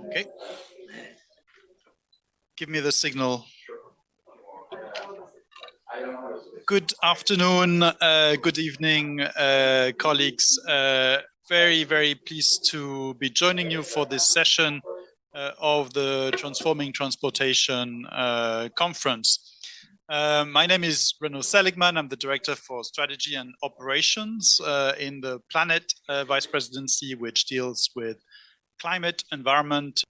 Okay. Give me the signal. Good afternoon, good evening, colleagues. Very, very pleased to be joining you for this session of the Transforming Transportation Conference. My name is Renaud Seligman. I'm the Director for Strategy and Operations in the Planet Vice Presidency, which deals with climate, environment.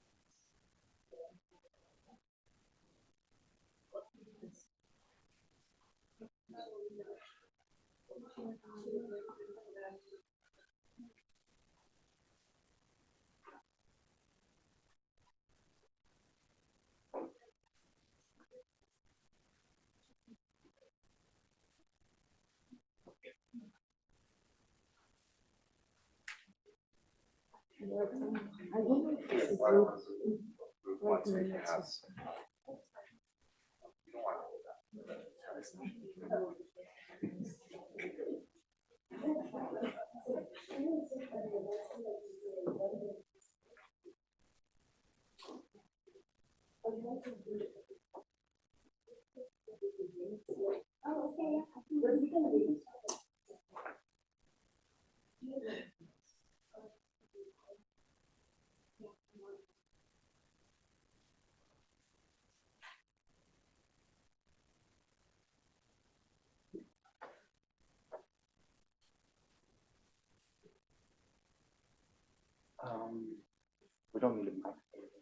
We don't need a mic,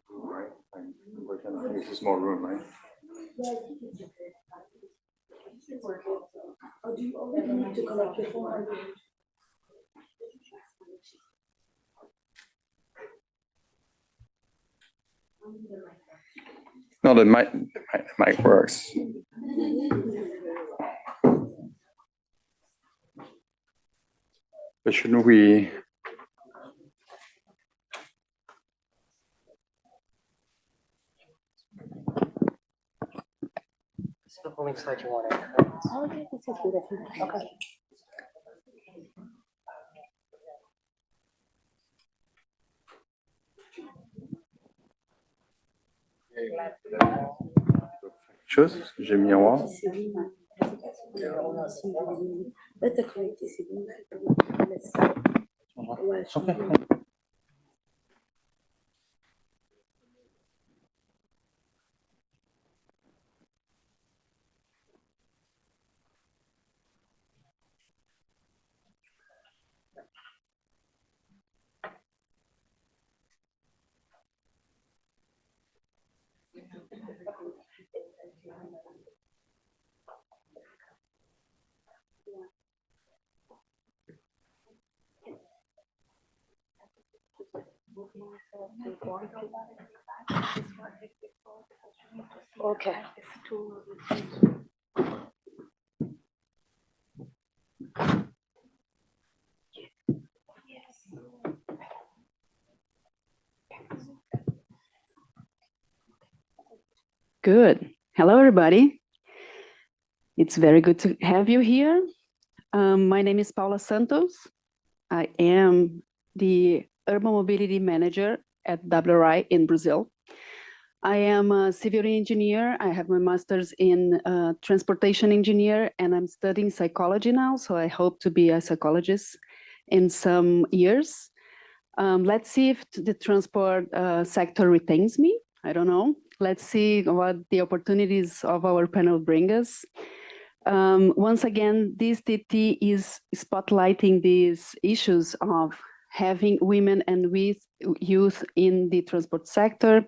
right? We're going to use a small room, right? Or do you already need to connect your phone? No, the mic works. But shouldn't we? The polling slide you wanted. Oh, yeah, this is good. Okay. Chose, j'ai mis en haut. Okay. Good. Hello, everybody. It's very good to have you here. My name is Paula Santos. I am the Urban Mobility Manager at WRI in Brazil. I am a civil engineer. I have my master's in transportation engineer, and I'm studying psychology now, so I hope to be a psychologist in some years. Let's see if the transport sector retains me. I don't know. Let's see what the opportunities of our panel bring us. Once again, this TT is spotlighting these issues of having women and youth in the transport sector.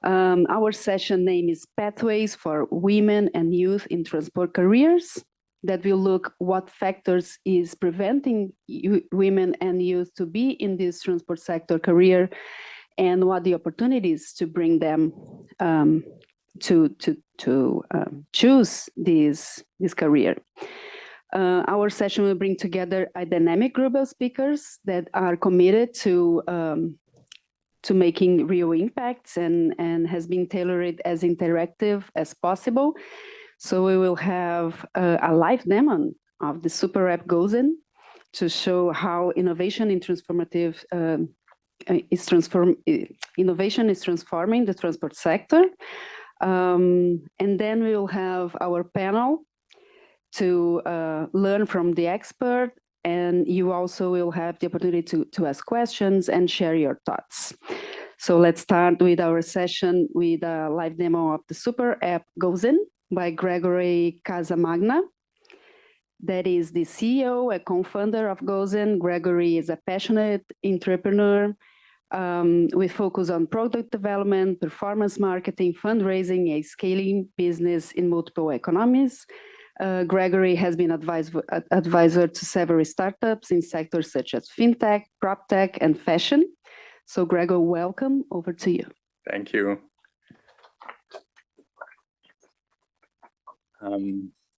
Our session name is Pathways for Women and Youth in Transport Careers, that will look what factors is preventing women and youth to be in this transport sector career, and what the opportunities to bring them to choose this career. Our session will bring together a dynamic group of speakers that are committed to making real impacts and has been tailored as interactive as possible. So we will have a live demo of the super app Gozen to show how innovation in transformative innovation is transforming the transport sector. And then we will have our panel to learn from the expert, and you also will have the opportunity to ask questions and share your thoughts. So let's start with our session with a live demo of the super app GoZen by Gregory Casamagna. That is the CEO and co-founder of GoZen. Gregory is a passionate entrepreneur with focus on product development, performance marketing, fundraising, and scaling business in multiple economies. Gregory has been advisor to several startups in sectors such as fintech, proptech, and fashion. So Gregor, welcome, over to you. Thank you.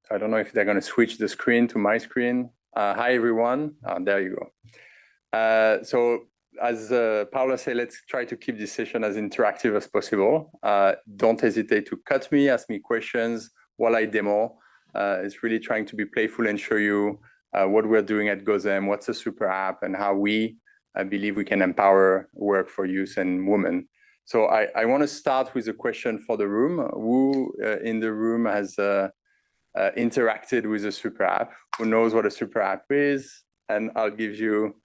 I don't know if they're going to switch the screen to my screen. Hi, everyone. There you go. So as Paula said, let's try to keep this session as interactive as possible. Don't hesitate to cut me, ask me questions while I demo. It's really trying to be playful and show you what we're doing at GoZen, what's a super app, and how I believe we can empower work for youth and women. So I want to start with a question for the room. Who in the room has interacted with a super app? Who knows what a super app is? And I'll give you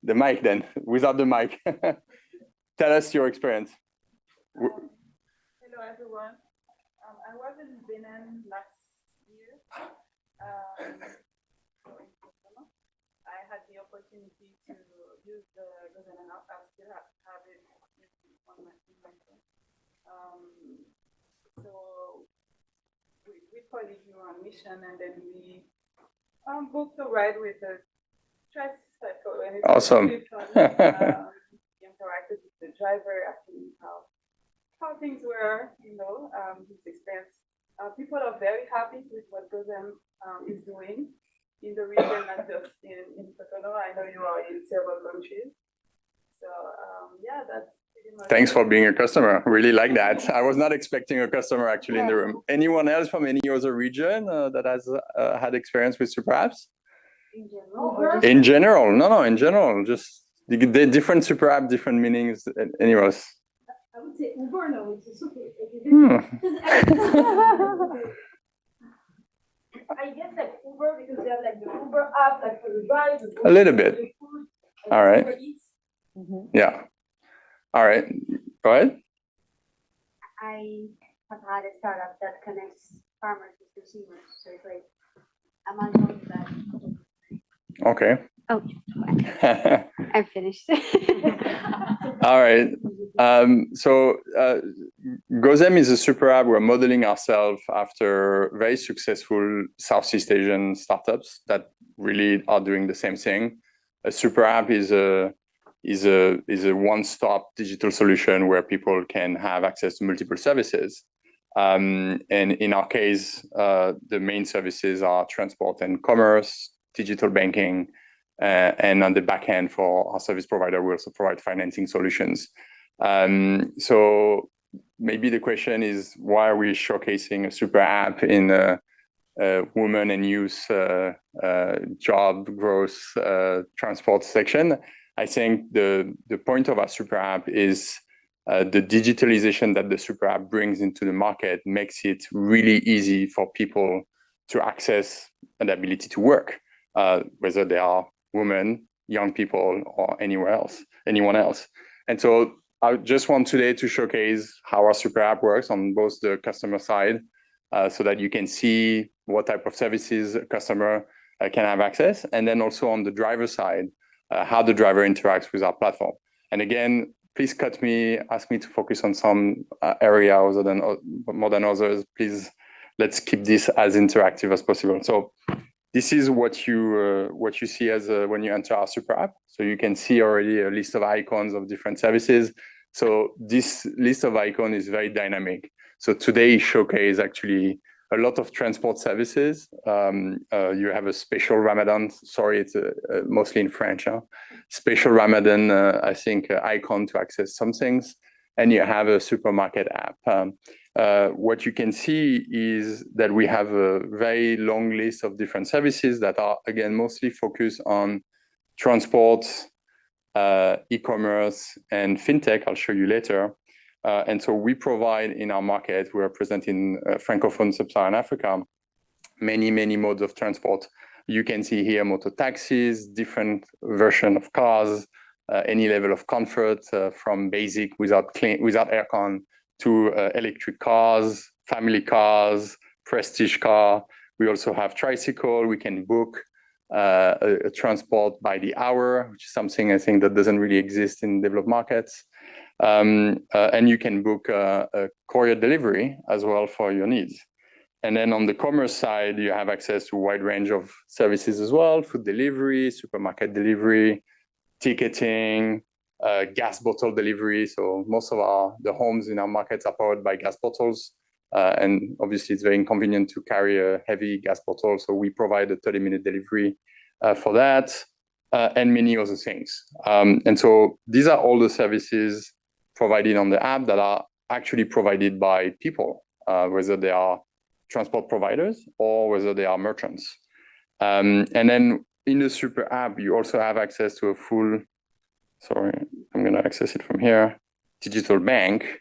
the mic then, without the mic. Tell us your experience. Hello, everyone. I was in Benin last year. I had the opportunity to use the GoZen app. I still have it on my inventory. So we colleagues were on mission, and then we booked a ride with a tricycle. And it was Awesome. really fun. We interacted with the driver, asking how things were, his experience. People are very happy with what GoZen is doing in the region, not just in Cotonou. I know you are in several countries. So yeah, that's pretty much. Thanks for being a customer. Really like that. I was not expecting a customer actually in the room. Anyone else from any other region that has had experience with super apps? In general? In general? No, in general. Just the different super app, different meanings. Anyways. I would say Uber, no, it's a super. I guess like Uber, because they have like the Uber app, like for the rides. A little bit. Food, All right. Uber Eats. Yeah. All right. Go ahead. I have had a startup that connects farmers with consumers. So it's like Amazon that. Okay. Oh, I'm finished. All right. So GoZen is a super app. We're modeling ourselves after very successful Southeast Asian startups that really are doing the same thing. A super app is a one-stop digital solution where people can have access to multiple services. And in our case, the main services are transport and commerce, digital banking, and on the back end for our service provider, we also provide financing solutions. So maybe the question is, why are we showcasing a super app in a women and youth job growth transport section? I think the point of our super app is the digitalization that the super app brings into the market makes it really easy for people to access an ability to work, whether they are women, young people, or anyone else. And so I just want today to showcase how our super app works on both the customer side, so that you can see what type of services a customer can have access, and then also on the driver side, how the driver interacts with our platform. And again, please cut me, ask me to focus on some area more than others. Please, let's keep this as interactive as possible. So this is what you see as when you enter our super app. So you can see already a list of icons of different services. So this list of icons is very dynamic. So today showcase actually a lot of transport services. You have a special Ramadan. Sorry, it's mostly in French. Special Ramadan, I think, icon to access some things. And you have a supermarket app. What you can see is that we have a very long list of different services that are, again, mostly focused on transport, e-commerce, and fintech. I'll show you later. And so we provide in our market, we are present in Francophone Sub-Saharan Africa, many modes of transport. You can see here motor taxis, different version of cars, any level of comfort, from basic without aircon to electric cars, family cars, prestige car. We also have tricycle. We can book a transport by the hour, which is something I think that doesn't really exist in developed markets. And you can book a courier delivery as well for your needs. And then on the commerce side, you have access to a wide range of services as well: food delivery, supermarket delivery, ticketing, gas bottle delivery. So most of the homes in our markets are powered by gas bottles. And obviously, it's very inconvenient to carry a heavy gas bottle. So we provide a 30-minute delivery for that, and many other things. And so these are all the services provided on the app that are actually provided by people, whether they are transport providers or whether they are merchants. And then in the super app, you also have access to a full, sorry, I'm going to access it from here, digital bank.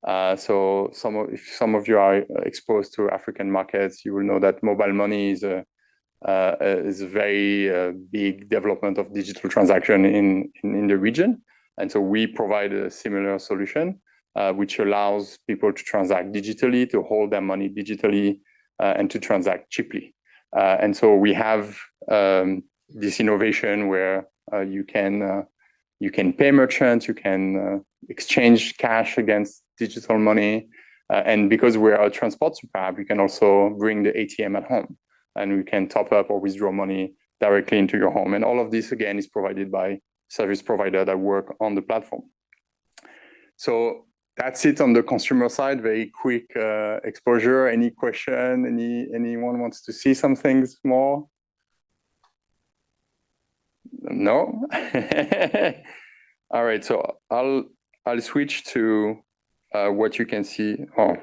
So if some of you are exposed to African markets, you will know that mobile money is a very big development of digital transaction in the region. And so we provide a similar solution, which allows people to transact digitally, to hold their money digitally, and to transact cheaply. And so we have this innovation where you can pay merchants, you can exchange cash against digital money. And because we're a transport super app, you can also bring the ATM at home, and we can top up or withdraw money directly into your home. And all of this, again, is provided by service provider that work on the platform. So that's it on the consumer side. Very quick exposure. Any question? Anyone wants to see some things more? No? All right, so I'll switch to what you can see. Oh,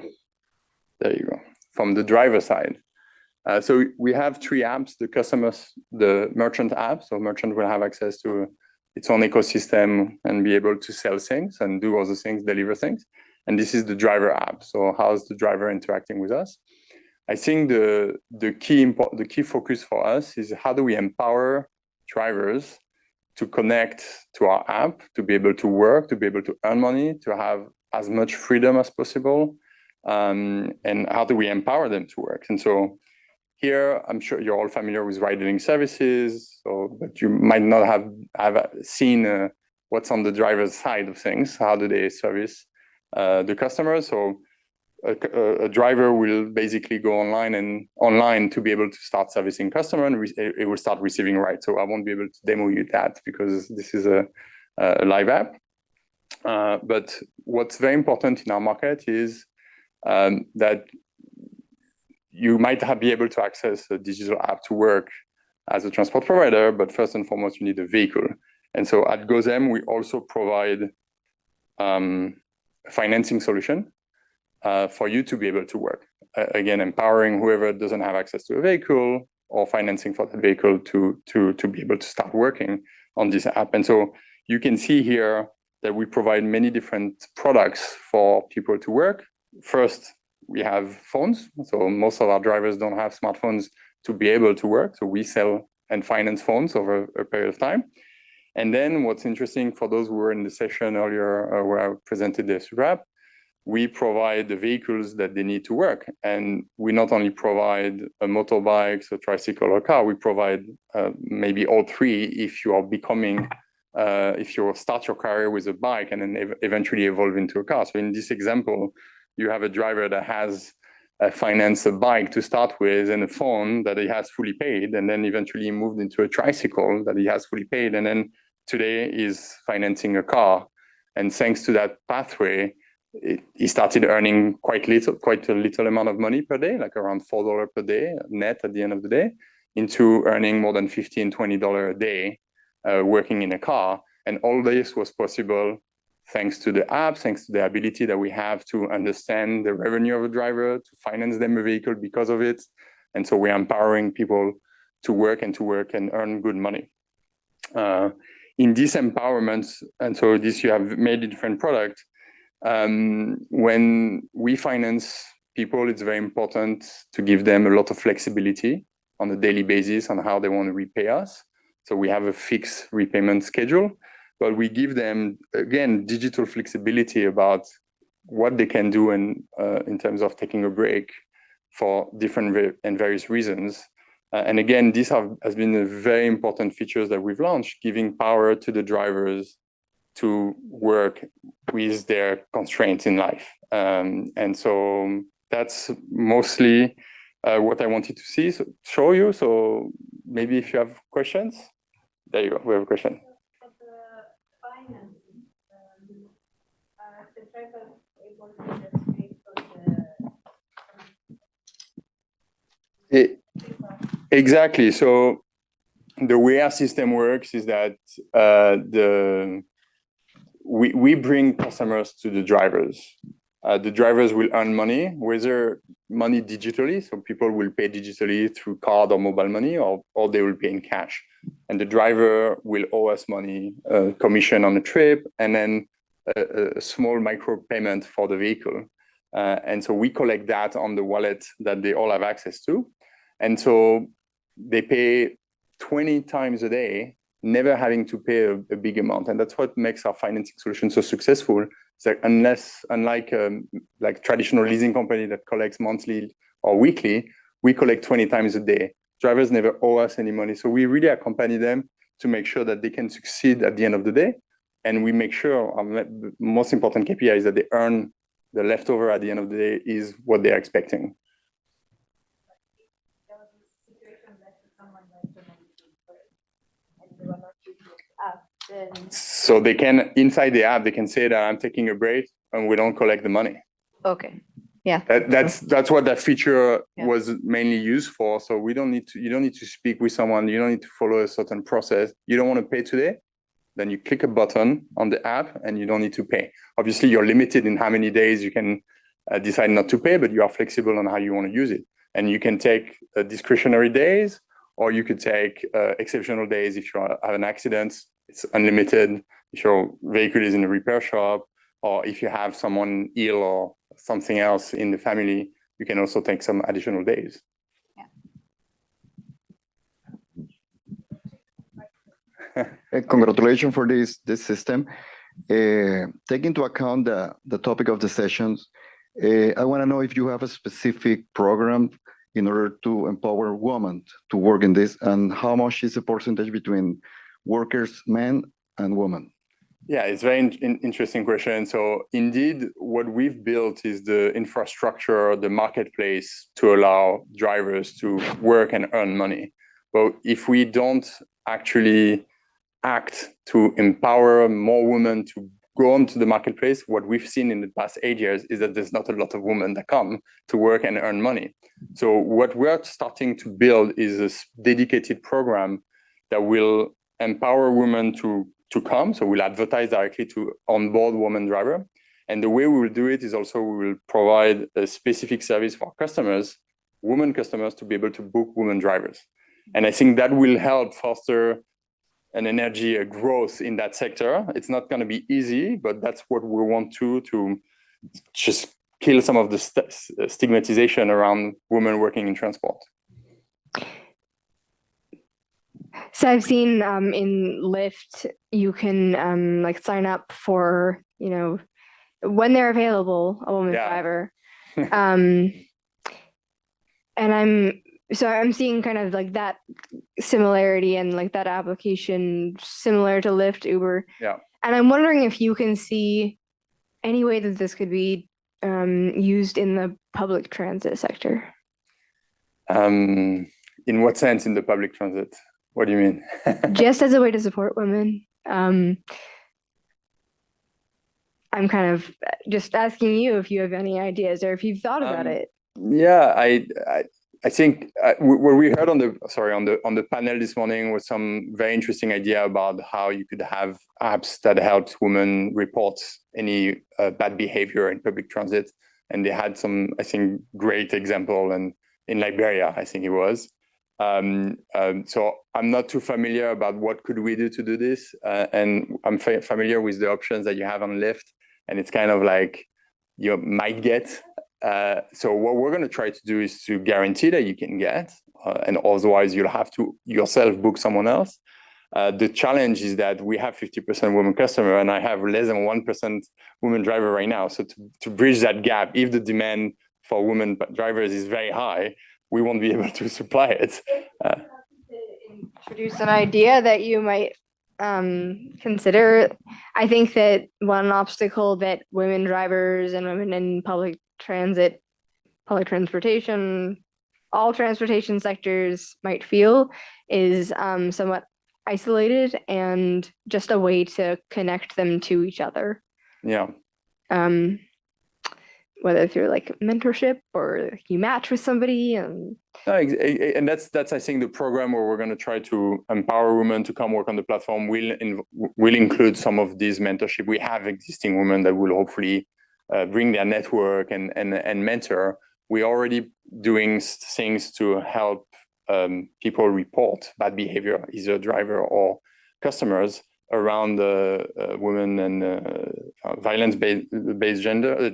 there you go. From the driver side. So we have 3 apps: the merchant app. So merchant will have access to its own ecosystem and be able to sell things and do other things, deliver things. And this is the driver app. So how's the driver interacting with us? I think the key focus for us is how do we empower drivers to connect to our app, to be able to work, to be able to earn money, to have as much freedom as possible, and how do we empower them to work? And so here, I'm sure you're all familiar with ride-hailing services, but you might not have seen what's on the driver's side of things. How do they service the customers? So a driver will basically go online to be able to start servicing customer, and it will start receiving rides. So I won't be able to demo you that because this is a live app. But what's very important in our market is that you might be able to access a digital app to work as a transport provider, but first and foremost, you need a vehicle. And so at GoZem, we also provide a financing solution for you to be able to work. Again, empowering whoever doesn't have access to a vehicle or financing for the vehicle to be able to start working on this app. And so you can see here that we provide many different products for people to work. First, we have phones. So most of our drivers don't have smartphones to be able to work. So we sell and finance phones over a period of time. And then what's interesting for those who were in the session earlier where I presented the super app, we provide the vehicles that they need to work. And we not only provide a motorbike, a tricycle, or a car, we provide maybe all 3 if you are if you start your career with a bike and then eventually evolve into a car. So in this example, you have a driver that has financed a bike to start with and a phone that he has fully paid, and then eventually moved into a tricycle that he has fully paid, and then today is financing a car. And thanks to that pathway, he started earning quite a little amount of money per day, like around $4 per day net at the end of the day, into earning more than $15, $20 a day working in a car. And all this was possible thanks to the app, thanks to the ability that we have to understand the revenue of a driver, to finance them a vehicle because of it. And so we're empowering people to work and earn good money. in this empowerment, and so this you have made a different product. When we finance people, it's very important to give them a lot of flexibility on a daily basis on how they want to repay us. So we have a fixed repayment schedule, but we give them, again, digital flexibility about what they can do in terms of taking a break for different and various reasons. And again, this has been a very important features that we've launched, giving power to the drivers to work with their constraints in life. And so that's mostly what I wanted to show you. So maybe if you have questions, there you go, we have a question. For the financing, the driver able to just pay for Exactly. So the way our system works is that we bring customers to the drivers. The drivers will earn money, whether money digitally, so people will pay digitally through card or mobile money, or they will pay in cash. And the driver will owe us money, commission on the trip, and then a small micro payment for the vehicle. And so we collect that on the wallet that they all have access to. And so they pay 20 times a day, never having to pay a big amount. And that's what makes our financing solution so successful. It's like unlike like traditional leasing company that collects monthly or weekly, we collect 20 times a day. Drivers never owe us any money. So we really accompany them to make sure that they can succeed at the end of the day. And we make sure our most important KPI is that they earn the leftover at the end of the day is what they're expecting. So they can, inside the app, they can say that I'm taking a break and we don't collect the money. Okay. Yeah. That's what that feature was mainly used for. So you don't need to speak with someone. You don't need to follow a certain process. You don't want to pay today, then you click a button on the app and you don't need to pay. Obviously, you're limited in how many days you can decide not to pay, but you are flexible on how you want to use it. And you can take discretionary days, or you could take exceptional days if you have an accident. It's unlimited. If your vehicle is in a repair shop, or if you have someone ill or something else in the family, you can also take some additional days. Congratulations for this system. Take into account the topic of the sessions. I want to know if you have a specific program in order to empower women to work in this, and how much is the percentage between workers, men and women? Yeah, it's a very interesting question. So indeed, what we've built is the infrastructure, the marketplace to allow drivers to work and earn money. But if we don't actually act to empower more women to go onto the marketplace, what we've seen in the past 8 years is that there's not a lot of women that come to work and earn money. So what we're starting to build is a dedicated program that will empower women to come. So we'll advertise directly to onboard women driver. And the way we will do it is also we will provide a specific service for customers, women customers, to be able to book women drivers. And I think that will help foster an energy, a growth in that sector. It's not going to be easy, but that's what we want to just kill some of the stigmatization around women working in transport. So I've seen in Lyft, you can like sign up for, when they're available, a woman driver. And I'm seeing kind of like that similarity and like that application similar to Lyft, Uber. Yeah. And I'm wondering if you can see any way that this could be used in the public transit sector. In what sense in the public transit? What do you mean? Just as a way to support women. I'm kind of just asking you if you have any ideas or if you've thought about it. Yeah, I think what we heard on the panel this morning was some very interesting idea about how you could have apps that helps women report any bad behavior in public transit, and they had some, I think, great example in Liberia, I think it was. So I'm not too familiar about what could we do to do this, and I'm familiar with the options that you have on Lyft, and it's kind of like you might get. So what we're going to try to do is to guarantee that you can get, and otherwise you'll have to yourself book someone else. The challenge is that we have 50% women customer, and I have less than 1% women driver right now. So to bridge that gap, if the demand for women drivers is very high, we won't be able to supply it. Introduce an idea that you might consider. I think that one obstacle that women drivers and women in public transportation, all transportation sectors might feel is somewhat isolated and just a way to connect them to each other. Yeah. Whether through like mentorship or you match with somebody and that's I think the program where we're going to try to empower women to come work on the platform will include some of these mentorship. We have existing women that will hopefully bring their network and mentor. We're already doing things to help people report bad behavior, either driver or customers, around women and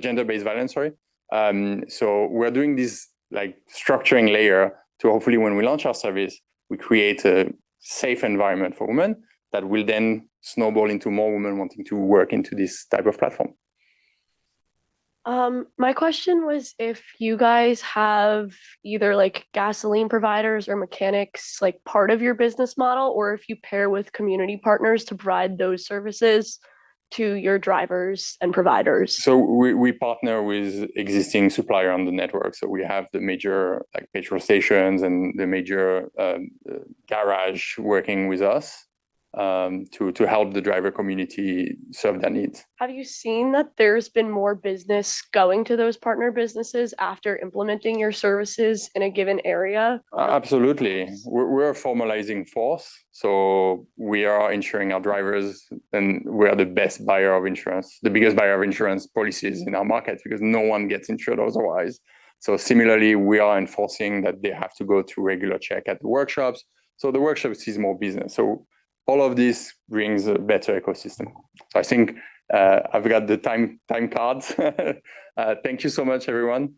gender-based violence. So we're doing this like structuring layer to hopefully, when we launch our service, we create a safe environment for women that will then snowball into more women wanting to work into this type of platform. My question was if you guys have either like gasoline providers or mechanics like part of your business model, or if you pair with community partners to provide those services to your drivers and providers. So we partner with existing supplier on the network. So we have the major like petrol stations and the major garage working with us to help the driver community serve their needs. Have you seen that there's been more business going to those partner businesses after implementing your services in a given area? Absolutely. We're a formalizing force. So we are insuring our drivers, and we are the best buyer of insurance, the biggest buyer of insurance policies in our market, because no one gets insured otherwise. So similarly, we are enforcing that they have to go through regular check at the workshops. So the workshop sees more business. So all of this brings a better ecosystem. So I think I've got the time cards. Thank you so much, everyone.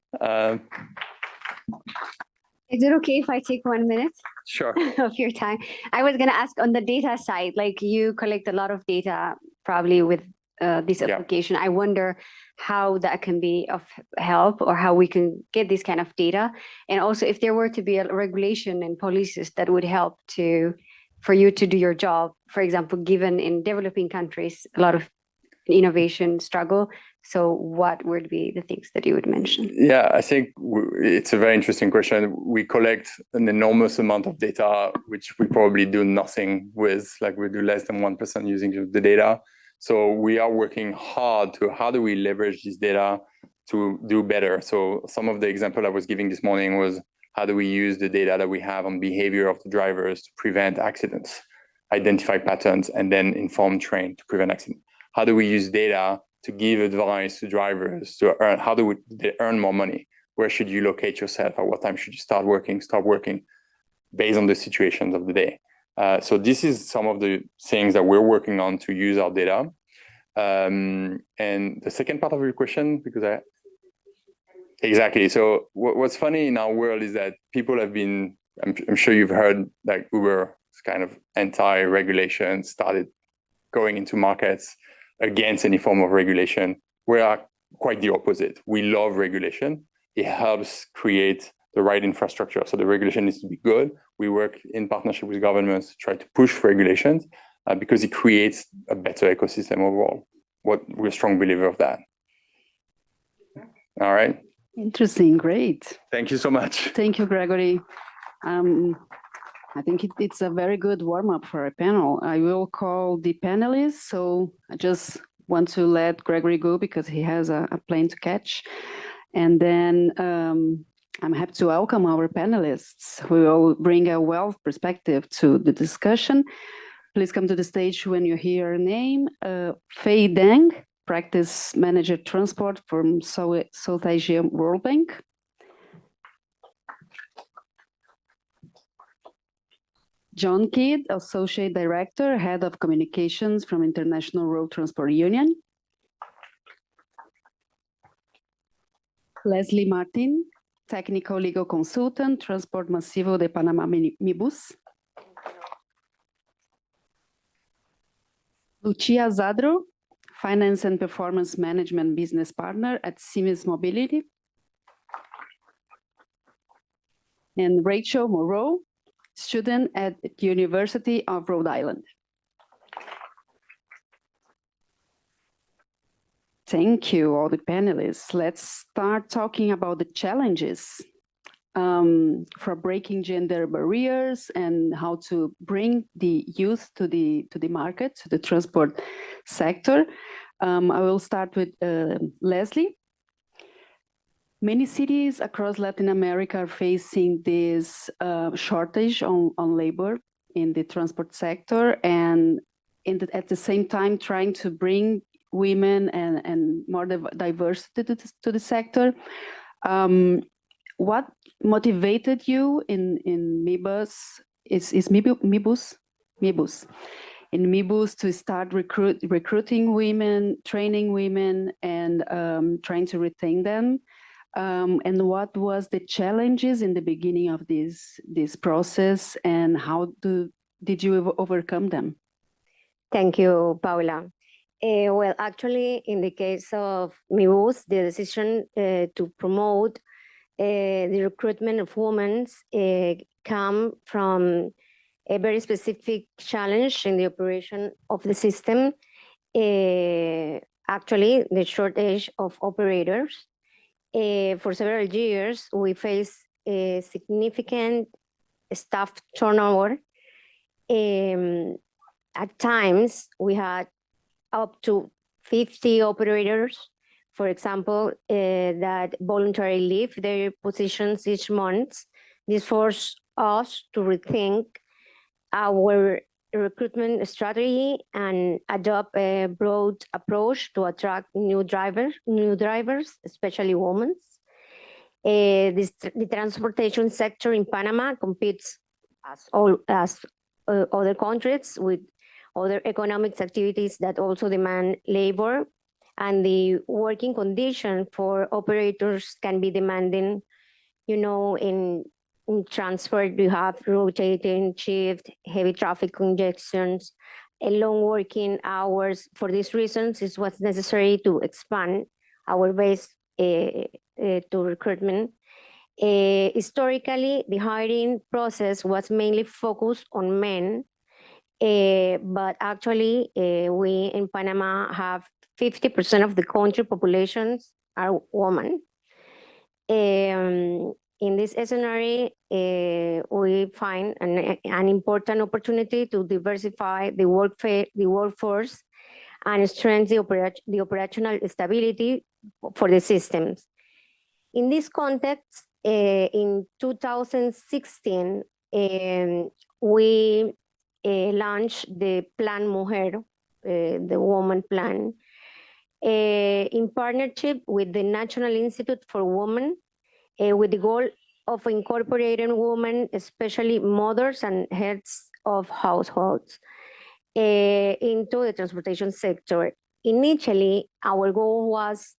Is it okay if I take 1 minute? Sure. Of your time? I was going to ask on the data side, like you collect a lot of data probably with this application. I wonder how that can be of help, or how we can get this kind of data. And also if there were to be a regulation and policies that would help for you to do your job, for example, given in developing countries, a lot of innovation struggle. So what would be the things that you would mention? Yeah, I think it's a very interesting question. We collect an enormous amount of data, which we probably do nothing with, like we do less than 1% using the data. So we are working hard to how do we leverage this data to do better. So some of the example I was giving this morning was, how do we use the data that we have on behavior of the drivers to prevent accidents, identify patterns, and then inform train to prevent accidents? How do we use data to give advice to drivers to earn? How do they earn more money? Where should you locate yourself? At what time should you stop working, based on the situations of the day? So this is some of the things that we're working on to use our data. And the second part of your question, because exactly. So what's funny in our world is that people have been, I'm sure you've heard, like Uber kind of anti-regulation, started going into markets against any form of regulation. We are quite the opposite. We love regulation. It helps create the right infrastructure. So the regulation needs to be good. We work in partnership with governments to try to push for regulations because it creates a better ecosystem overall. We're a strong believer of that. All right. Interesting. Great. Thank you so much. Thank you, Gregory. I think it's a very good warm-up for our panel. I will call the panelists. So I just want to let Gregory go because he has a plane to catch. And then I'm happy to welcome our panelists who will bring a wealth perspective to the discussion. Please come to the stage when you hear a name. Fei Deng, Practice Manager Transport from South Asia World Bank. John Kidd, Associate Director, Head of Communications from International Road Transport Union. Leslie Martin, Technical Legal Consultant, Transport Masivo de Panama Mibus. Lucia Zadro, Finance and Performance Management Business Partner at Siemens Mobility. And Rachel Moreau, student at the University of Rhode Island. Thank you, all the panelists. Let's start talking about the challenges for breaking gender barriers and how to bring the youth to the market, to the transport sector. I will start with Leslie. Many cities across Latin America are facing this shortage on labor in the transport sector, and at the same time trying to bring women and more diversity to the sector. What motivated you in Mibus? Is Mibus? Mibus. In Mibus to start recruiting women, training women, and trying to retain them. And what was the challenges in the beginning of this process, and how did you overcome them? Thank you, Paula. Well, actually, in the case of Mibus, the decision to promote the recruitment of women come from a very specific challenge in the operation of the system. Actually, the shortage of operators. For several years, we face a significant staff turnover. At times, we had up to 50 operators, for example, that voluntarily leave their positions each month. This forced us to rethink our recruitment strategy and adopt a broad approach to attract new drivers, especially women. The transportation sector in Panama competes as other countries with other economic activities that also demand labor, and the working condition for operators can be demanding. In transport, you have rotating shift, heavy traffic congestions, and long working hours. For these reasons, it was necessary to expand our base to recruitment. Historically, the hiring process was mainly focused on men, but actually, we in Panama have 50% of the country populations are women. In this scenario, we find an important opportunity to diversify the workforce and strengthen the operational stability for the systems. In this context, in 2016, we launched the Plan Mujer, the Woman Plan, in partnership with the National Institute for Women, with the goal of incorporating women, especially mothers and heads of households, into the transportation sector. Initially, our goal was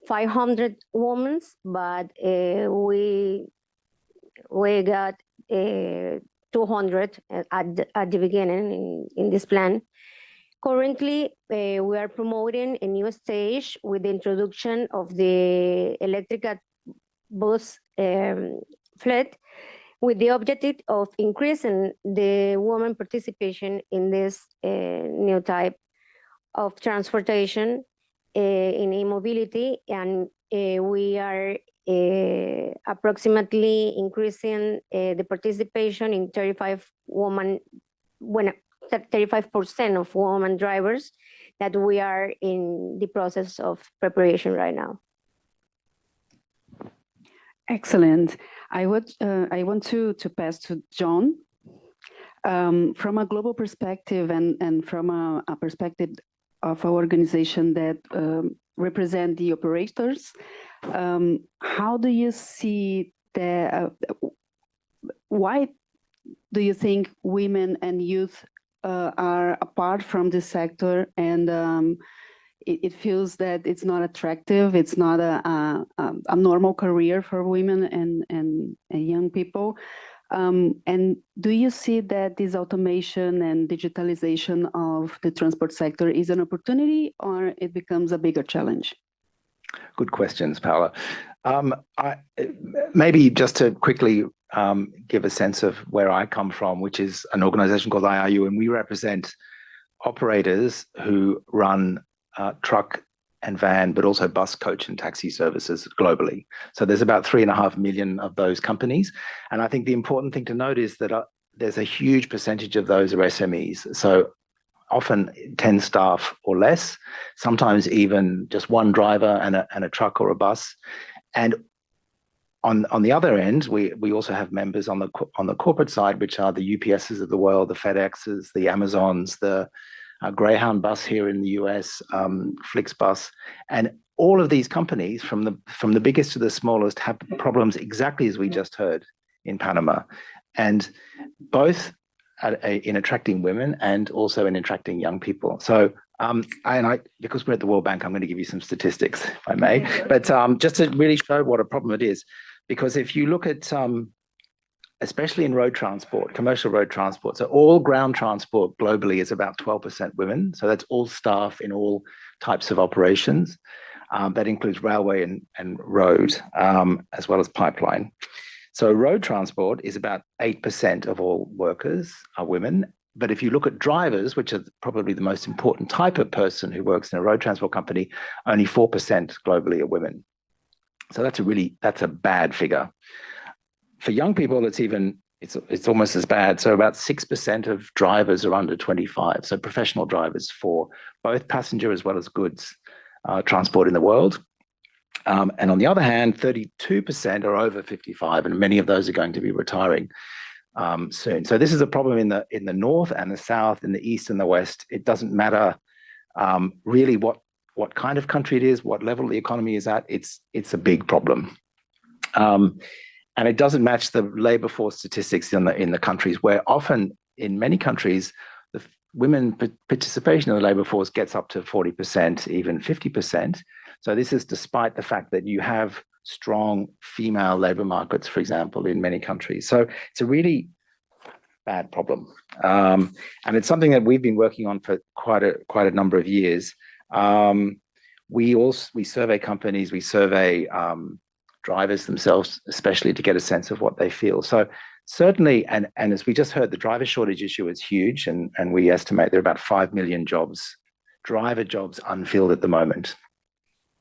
500 women, but we got 200 at the beginning in this plan. Currently, we are promoting a new stage with the introduction of the electric bus fleet, with the objective of increasing the women participation in this new type of transportation in e-mobility, and we are approximately increasing the participation in 35% of women drivers that we are in the process of preparation right now. Excellent. I want to pass to John. From a global perspective and from a perspective of our organization that represent the operators, how do you see why do you think women and youth are apart from this sector, and it feels that it's not attractive, it's not a normal career for women and young people? And do you see that this automation and digitalization of the transport sector is an opportunity, or it becomes a bigger challenge? Good questions, Paula. Maybe just to quickly give a sense of where I come from, which is an organization called IRU, and we represent operators who run truck and van, but also bus, coach, and taxi services globally. So there's about 3.5 million of those companies. And I think the important thing to note is that there's a huge percentage of those are SMEs. So often 10 staff or less, sometimes even just one driver and a truck or a bus. And on the other end, we also have members on the corporate side, which are the UPSs of the world, the FedExes, the Amazons, the Greyhound bus here in the US, Flixbus, and all of these companies, from the biggest to the smallest, have problems exactly as we just heard in Panama, and both in attracting women and also in attracting young people. So, because we're at the World Bank, I'm going to give you some statistics, if I may, but just to really show what a problem it is, because if you look at especially in road transport, commercial road transport. So all ground transport globally is about 12% women. So that's all staff in all types of operations. That includes railway and road, as well as pipeline. So road transport is about 8% of all workers are women. But if you look at drivers, which are probably the most important type of person who works in a road transport company, only 4% globally are women. So that's a bad figure. For young people, it's almost as bad. So about 6% of drivers are under 25. So professional drivers for both passenger as well as goods transport in the world. And on the other hand, 32% are over 55, and many of those are going to be retiring soon. So this is a problem in the north and the south, in the east and the west. It doesn't matter really what kind of country it is, what level the economy is at. It's a big problem. And it doesn't match the labor force statistics in the countries, where often in many countries, the women participation in the labor force gets up to 40%, even 50%. So this is despite the fact that you have strong female labor markets, for example, in many countries. So it's a really bad problem. And it's something that we've been working on for quite a number of years. We survey companies, we survey drivers themselves, especially to get a sense of what they feel. So certainly, and as we just heard, the driver shortage issue is huge, and we estimate there are about 5 million driver jobs unfilled at the moment.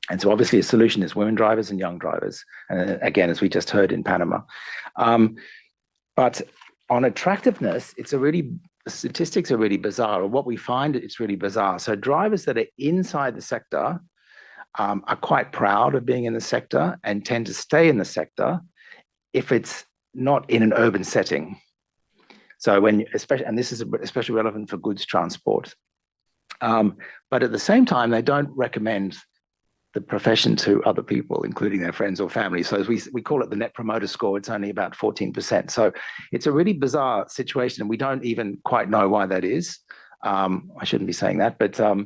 And so obviously a solution is women drivers and young drivers, and again, as we just heard in Panama. But on attractiveness, the statistics are really bizarre, or what we find, it's really bizarre. So drivers that are inside the sector are quite proud of being in the sector and tend to stay in the sector if it's not in an urban setting. So and this is especially relevant for goods transport. But at the same time, they don't recommend the profession to other people, including their friends or family. So as we call it the net promoter score, it's only about 14%. So it's a really bizarre situation, and we don't even quite know why that is. I shouldn't be saying that, but so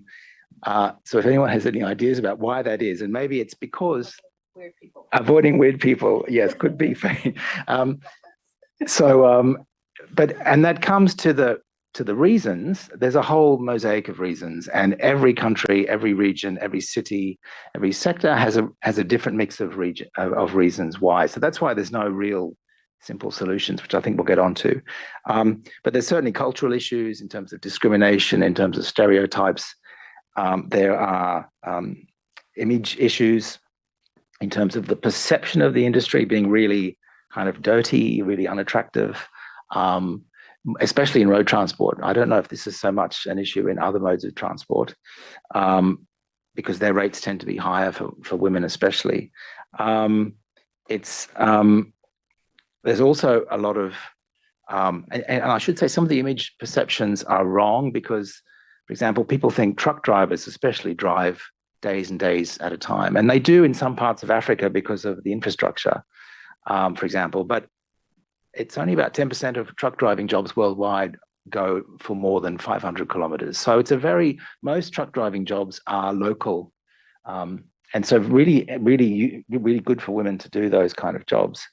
if anyone has any ideas about why that is, and maybe it's because Weird people. Avoiding weird people, yes, could be. And that comes to the reasons. There's a whole mosaic of reasons, and every country, every region, every city, every sector has a different mix of reasons why. So that's why there's no real simple solutions, which I think we'll get onto. But there's certainly cultural issues in terms of discrimination, in terms of stereotypes. There are image issues in terms of the perception of the industry being really kind of dirty, really unattractive, especially in road transport. I don't know if this is so much an issue in other modes of transport, because their rates tend to be higher for women especially. There's also a lot of, and I should say some of the image perceptions are wrong, because, for example, people think truck drivers especially drive days and days at a time. And they do in some parts of Africa because of the infrastructure, for example. But it's only about 10% of truck driving jobs worldwide go for more than 500 kilometers. So it's most truck driving jobs are local. And so really good for women to do those kind of jobs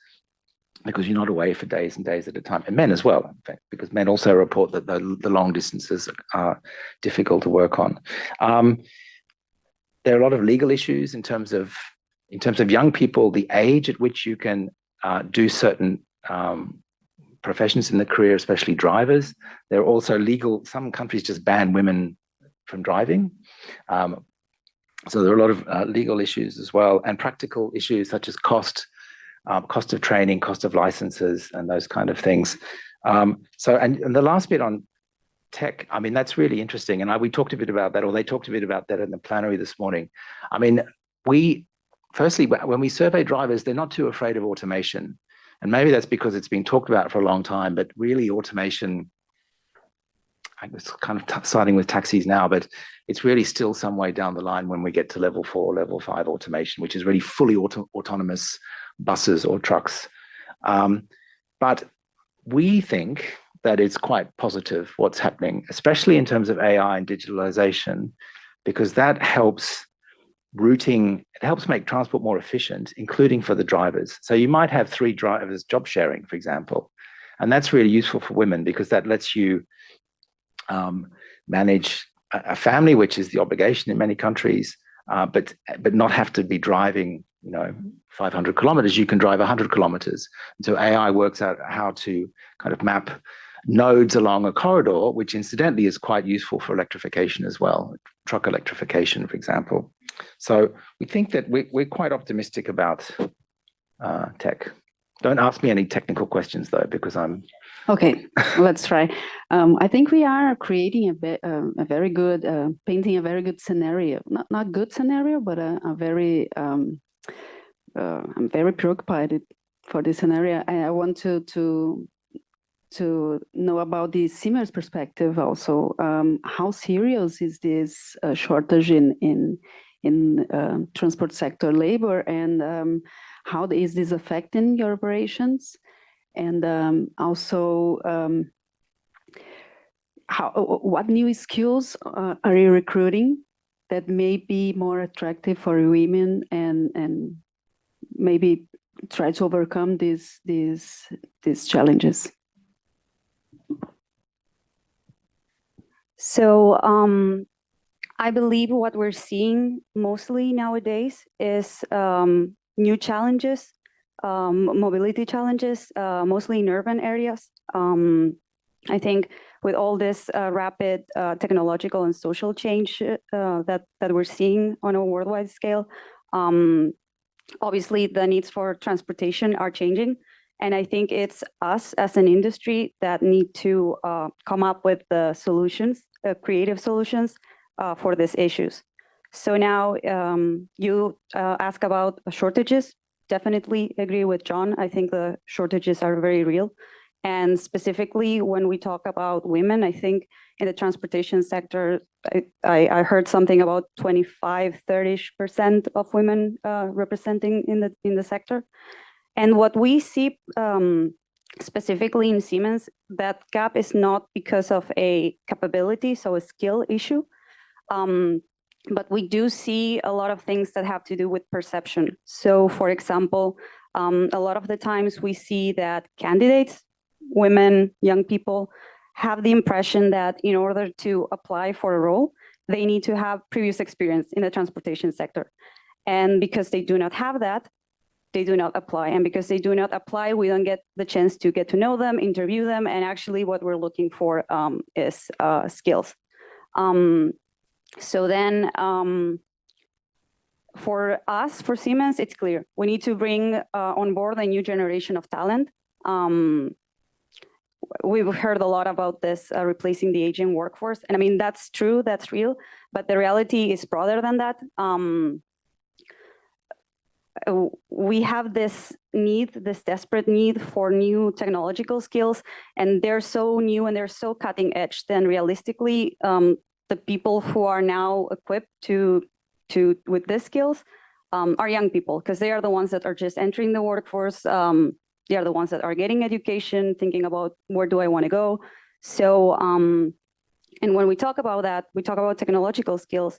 because you're not away for days and days at a time. And men as well, in fact, because men also report that the long distances are difficult to work on. There are a lot of legal issues in terms of young people, the age at which you can do certain professions in the career, especially drivers. There are also some countries just ban women from driving. So there are a lot of legal issues as well, and practical issues such as cost of training, cost of licenses, and those kind of things. So the last bit on tech, I mean, that's really interesting. And we talked a bit about that, or they talked a bit about that in the plenary this morning. I mean, firstly, when we survey drivers, they're not too afraid of automation. And maybe that's because it's been talked about for a long time, but really automation, it's kind of starting with taxis now, but it's really still some way down the line when we get to level 4, level 5 automation, which is really fully autonomous buses or trucks. But we think that it's quite positive what's happening, especially in terms of AI and digitalization, because that helps routing, it helps make transport more efficient, including for the drivers. So you might have 3 drivers job sharing, for example, and that's really useful for women because that lets you manage a family, which is the obligation in many countries, but not have to be driving 500 kilometers. You can drive 100 kilometers. So AI works out how to kind of map nodes along a corridor, which incidentally is quite useful for electrification as well, truck electrification, for example. So we think that we're quite optimistic about tech. Don't ask me any technical questions though, because I'm... Okay, let's try. I think we are creating a very good, painting a very good scenario. Not good scenario, but a very, I'm very preoccupied for this scenario. I want to know about the Siemens perspective also. How serious is this shortage in transport sector labor, and how is this affecting your operations? And also, what new skills are you recruiting that may be more attractive for women, and maybe try to overcome these challenges? So I believe what we're seeing mostly nowadays is new challenges, mobility challenges, mostly in urban areas. I think with all this rapid technological and social change that we're seeing on a worldwide scale, obviously the needs for transportation are changing. And I think it's us as an industry that need to come up with the solutions, creative solutions for these issues. So now you ask about shortages. Definitely agree with John. I think the shortages are very real. And specifically when we talk about women, I think in the transportation sector, I heard something about 25-30% of women representing in the sector. And what we see specifically in Siemens, that gap is not because of a capability, so a skill issue. But we do see a lot of things that have to do with perception. So for example, a lot of the times we see that candidates, women, young people, have the impression that in order to apply for a role, they need to have previous experience in the transportation sector. And because they do not have that, they do not apply. And because they do not apply, we don't get the chance to get to know them, interview them. And actually what we're looking for is skills. So then for us, for Siemens, it's clear. We need to bring on board a new generation of talent. We've heard a lot about this replacing the aging workforce. And I mean, that's true, that's real. But the reality is broader than that. We have this need, this desperate need for new technological skills, and they're so new and they're so cutting edge. Then realistically, the people who are now equipped with these skills are young people, because they are the ones that are just entering the workforce. they are the ones that are getting education, thinking about where do I want to go. So, and when we talk about that, we talk about technological skills.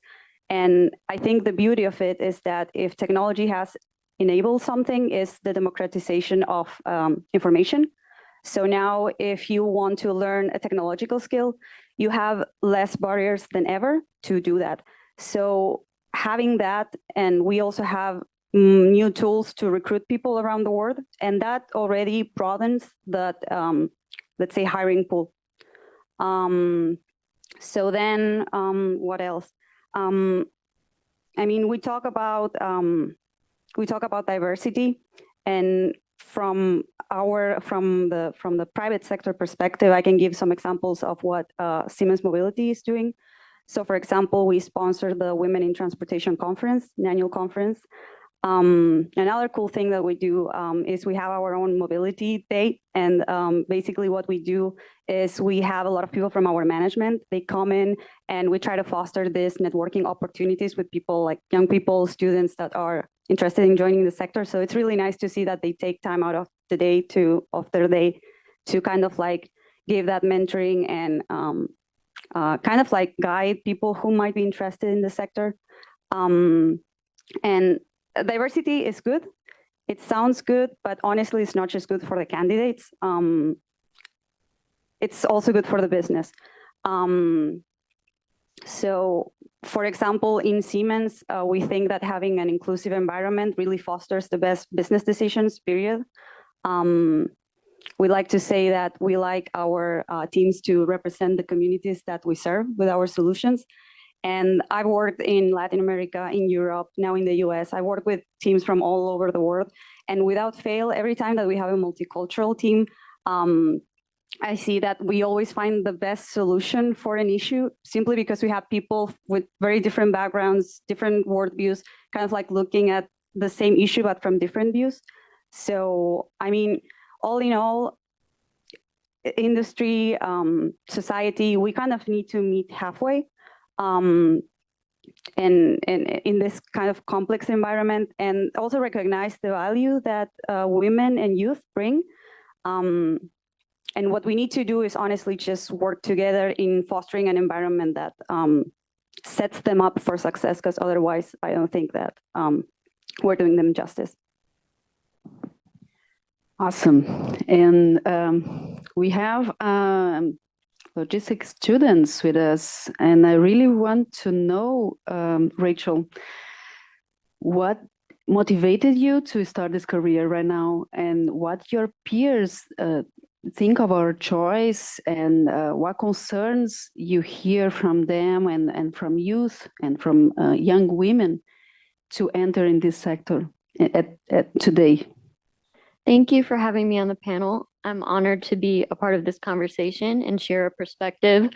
And I think the beauty of it is that if technology has enabled something, is the democratization of information. So now if you want to learn a technological skill, you have less barriers than ever to do that. So having that, and we also have new tools to recruit people around the world, and that already broadens the, let's say, hiring pool. So then, what else? I mean, we talk about diversity, and from the private sector perspective, I can give some examples of what Siemens Mobility is doing. So, for example, we sponsor the Women in Transportation Conference, an annual conference. Another cool thing that we do is we have our own mobility day, and basically what we do is we have a lot of people from our management. They come in, and we try to foster this networking opportunities with people like young people, students that are interested in joining the sector. So it's really nice to see that they take time out of their day to kind of like give that mentoring and kind of like guide people who might be interested in the sector. And diversity is good. It sounds good, but honestly, it's not just good for the candidates. It's also good for the business. So, for example, in Siemens, we think that having an inclusive environment really fosters the best business decisions, period. We like to say that we like our teams to represent the communities that we serve with our solutions. And I've worked in Latin America, in Europe, now in the US. I work with teams from all over the world. And without fail, every time that we have a multicultural team, I see that we always find the best solution for an issue simply because we have people with very different backgrounds, different worldviews, kind of like looking at the same issue, but from different views. So, I mean, all in all, industry, society, we kind of need to meet halfway. And in this kind of complex environment, and also recognize the value that women and youth bring. And what we need to do is honestly just work together in fostering an environment that sets them up for success, because otherwise I don't think that we're doing them justice. Awesome. And we have logistics students with us, and I really want to know, Rachel, what motivated you to start this career right now, and what your peers think of our choice, and what concerns you hear from them and from youth and from young women to enter in this sector at today. Thank you for having me on the panel. I'm honored to be a part of this conversation and share a perspective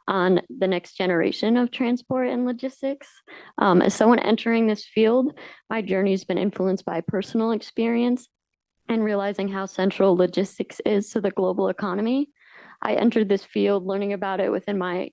on the next generation of transport and logistics. As someone entering this field, my journey has been influenced by personal experience and realizing how central logistics is to the global economy. I entered this field learning about it within my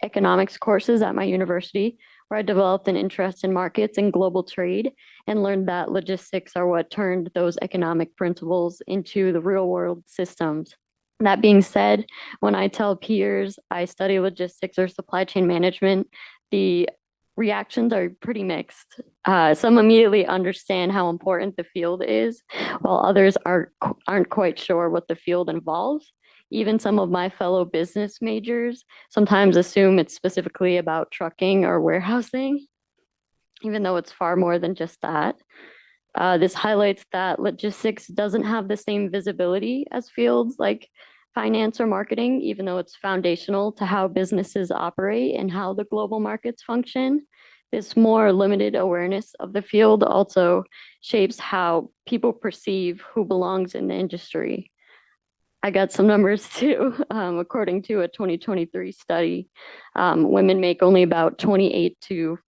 economics courses at my university, where I developed an interest in markets and global trade and learned that logistics are what turned those economic principles into the real world systems. That being said, when I tell peers I study logistics or supply chain management, the reactions are pretty mixed. Some immediately understand how important the field is, while others aren't quite sure what the field involves. Even some of my fellow business majors sometimes assume it's specifically about trucking or warehousing, even though it's far more than just that. This highlights that logistics doesn't have the same visibility as fields like finance or marketing, even though it's foundational to how businesses operate and how the global markets function. This more limited awareness of the field also shapes how people perceive who belongs in the industry. I got some numbers too. According to a 2023 study, women make only about 28 to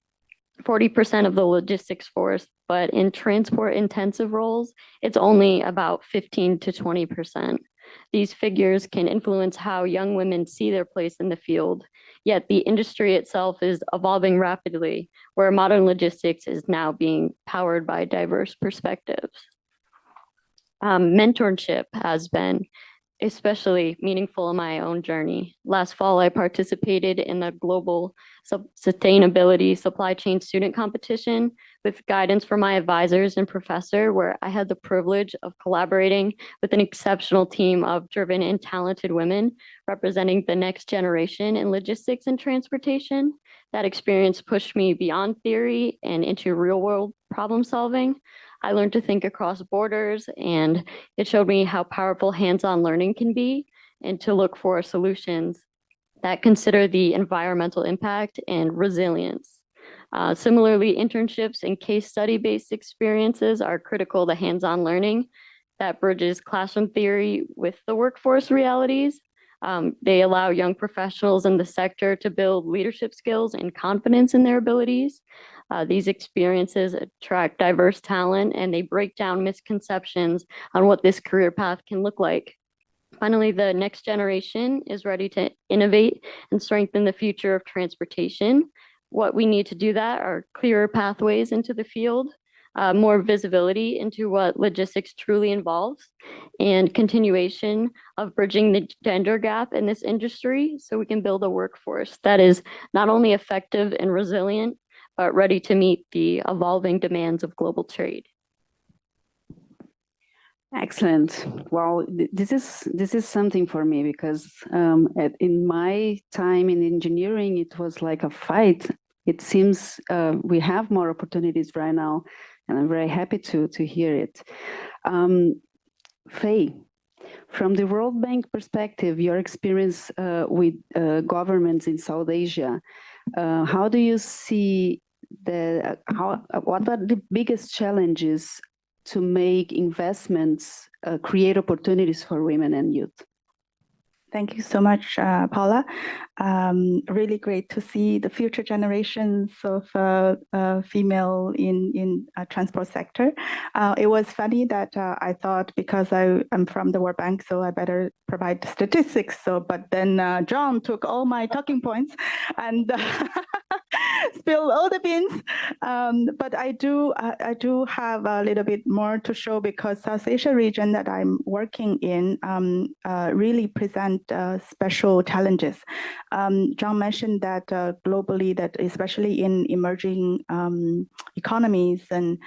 40% of the logistics force, but in transport intensive roles, it's only about 15 to 20%. These figures can influence how young women see their place in the field, yet the industry itself is evolving rapidly, where modern logistics is now being powered by diverse perspectives. Mentorship has been especially meaningful in my own journey. Last fall, I participated in the global sustainability supply chain student competition with guidance from my advisors and professor, where I had the privilege of collaborating with an exceptional team of driven and talented women representing the next generation in logistics and transportation. That experience pushed me beyond theory and into real world problem solving. I learned to think across borders, and it showed me how powerful hands-on learning can be, and to look for solutions that consider the environmental impact and resilience. Similarly, internships and case study-based experiences are critical to hands-on learning that bridges classroom theory with the workforce realities. They allow young professionals in the sector to build leadership skills and confidence in their abilities. These experiences attract diverse talent, and they break down misconceptions on what this career path can look like. Finally, the next generation is ready to innovate and strengthen the future of transportation. What we need to do that are clearer pathways into the field, more visibility into what logistics truly involves, and continuation of bridging the gender gap in this industry so we can build a workforce that is not only effective and resilient, but ready to meet the evolving demands of global trade. Excellent. Well, this is something for me because in my time in engineering, it was like a fight. It seems we have more opportunities right now, and I'm very happy to hear it. Faye, from the World Bank perspective, your experience with governments in South Asia, how do you see what are the biggest challenges to make investments create opportunities for women and youth? Thank you so much, Paula. Really great to see the future generations of female in transport sector. It was funny that I thought because I'm from the World Bank, so I better provide statistics. But then John took all my talking points and spilled all the beans. But I do have a little bit more to show because South Asia region that I'm working in really present special challenges. John mentioned that globally, that especially in emerging economies and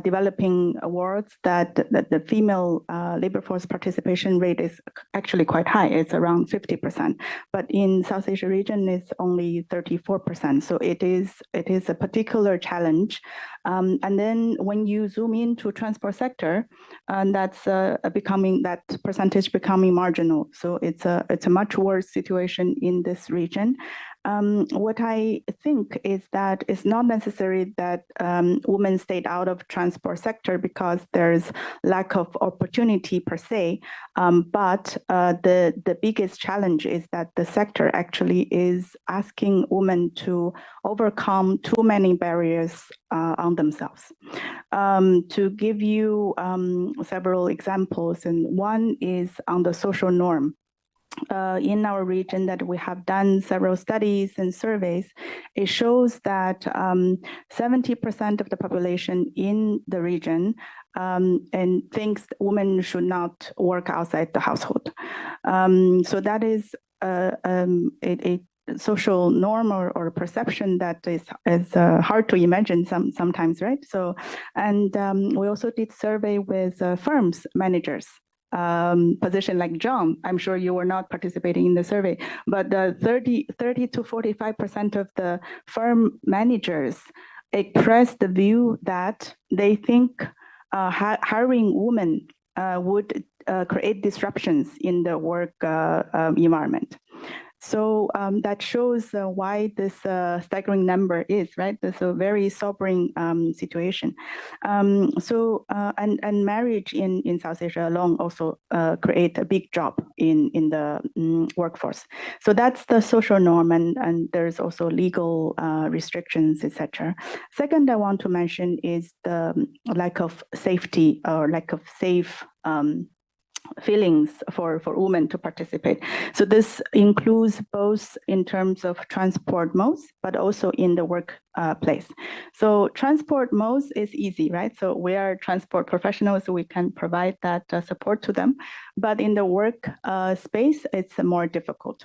developing worlds, that the female labor force participation rate is actually quite high. It's around 50%, but in South Asia region, it's only 34%. So it is a particular challenge. And then when you zoom into transport sector, that's that percentage becoming marginal. So it's a much worse situation in this region. What I think is that it's not necessary that women stayed out of transport sector because there's lack of opportunity per se, but the biggest challenge is that the sector actually is asking women to overcome too many barriers on themselves. To give you several examples, and one is on the social norm. In our region that we have done several studies and surveys, it shows that 70% of the population in the region and thinks women should not work outside the household. So that is a social norm or perception that is hard to imagine sometimes, right? So, and we also did survey with firms managers. Position like John, I'm sure you were not participating in the survey, but 30 to 45% of the firm managers expressed the view that they think hiring women would create disruptions in the work environment. So that shows why this staggering number is, right? It's a very sobering situation. And marriage in South Asia alone also create a big job in the workforce. So that's the social norm, and there's also legal restrictions, etc. Second, I want to mention is the lack of safety or lack of safe feelings for women to participate. So this includes both in terms of transport modes, but also in the workplace. So transport modes is easy, right? So we are transport professionals, so we can provide that support to them. But in the work space, it's more difficult.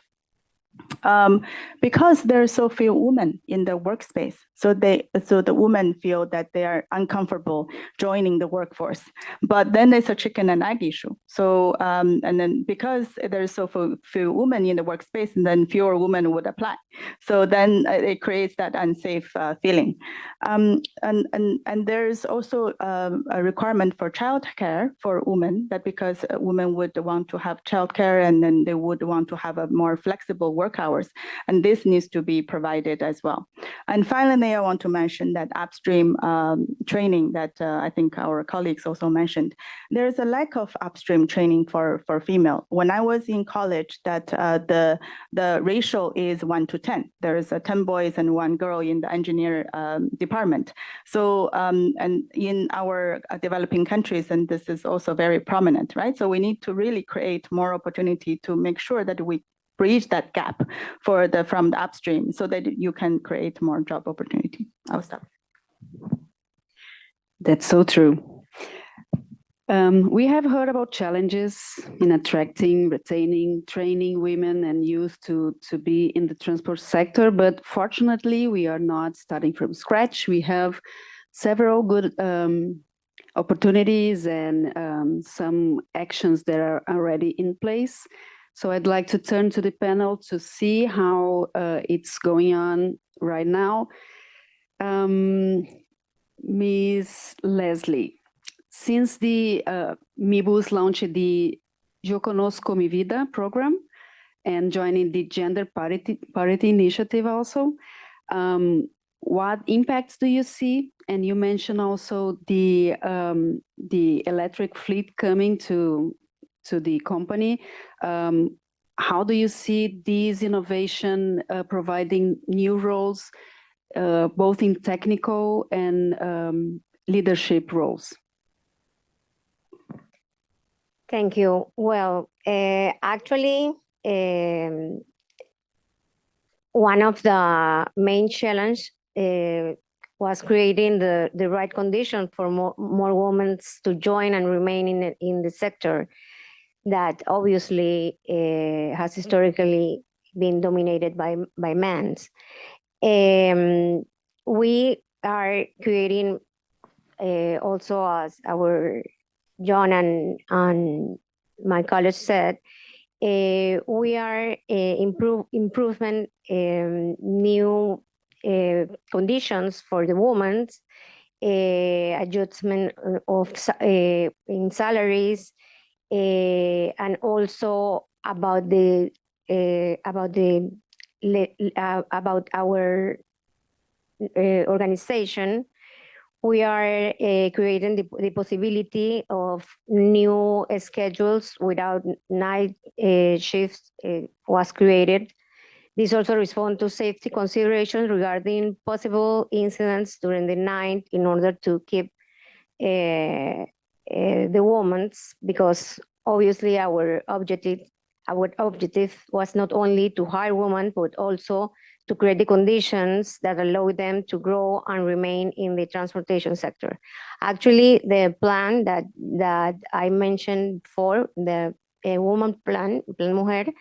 Because there are so few women in the workspace, so the women feel that they are uncomfortable joining the workforce. But then there's a chicken and egg issue. So and then because there's so few women in the workspace, and then fewer women would apply. So then it creates that unsafe feeling. And there's also a requirement for childcare for women, that because women would want to have childcare, and then they would want to have a more flexible work hours, and this needs to be provided as well. And finally, I want to mention that upstream training that I think our colleagues also mentioned. There is a lack of upstream training for female. When I was in college, that the ratio is 1 to 10. There is 10 boys and 1 girl in the engineer department. So and in our developing countries, and this is also very prominent, right? So we need to really create more opportunity to make sure that we bridge that gap from the upstream, so that you can create more job opportunity. I'll stop. That's so true. We have heard about challenges in attracting, retaining, training women and youth to be in the transport sector, but fortunately, we are not starting from scratch. We have several good opportunities and some actions that are already in place. So I'd like to turn to the panel to see how it's going on right now. Ms. Leslie, since the MIBUS launched the Eu Conosco Mi Vida program and joining the Gender Parity Initiative also, what impacts do you see? And you mentioned also the electric fleet coming to the company. How do you see these innovation providing new roles, both in technical and leadership roles? Thank you. Well, actually, one of the main challenge was creating the right condition for more women to join and remain in the sector that obviously has historically been dominated by men. We are creating also, as our John and my colleague said, we are improvement new conditions for the women, adjustment of in salaries, and also about our organization. We are creating the possibility of new schedules without night shifts was created. This also responds to safety considerations regarding possible incidents during the night in order to keep the women, because obviously our objective was not only to hire women, but also to create the conditions that allow them to grow and remain in the transportation sector. Actually, the plan that I mentioned before, the woman plan, Plan Mujer,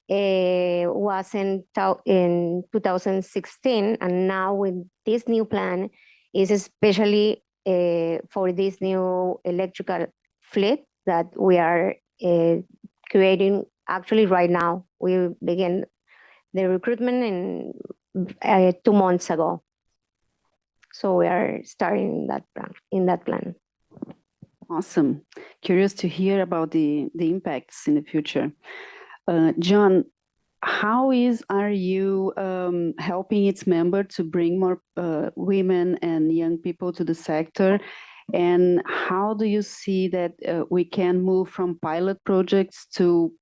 was in 2016, and now with this new plan is especially for this new electrical fleet that we are creating. Actually, right now we begin the recruitment in 2 months ago. So we are starting in that plan. Awesome. Curious to hear about the impacts in the future. John, how are you helping its member to bring more women and young people to the sector? And how do you see that we can move from pilot projects to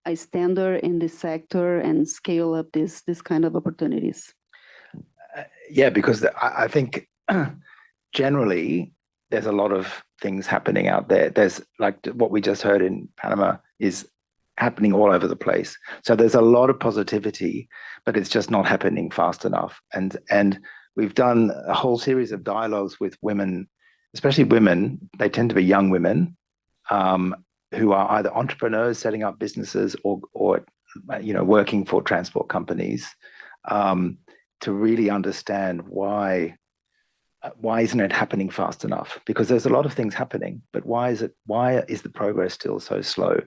a standard in the sector and scale up this kind of opportunities? Yeah, because I think generally there's a lot of things happening out there. There's like what we just heard in Panama is happening all over the place. So there's a lot of positivity, but it's just not happening fast enough. And we've done a whole series of dialogues with women, especially women. They tend to be young women who are either entrepreneurs setting up businesses or working for transport companies to really understand why isn't it happening fast enough? Because there's a lot of things happening, but why is the progress still so slow?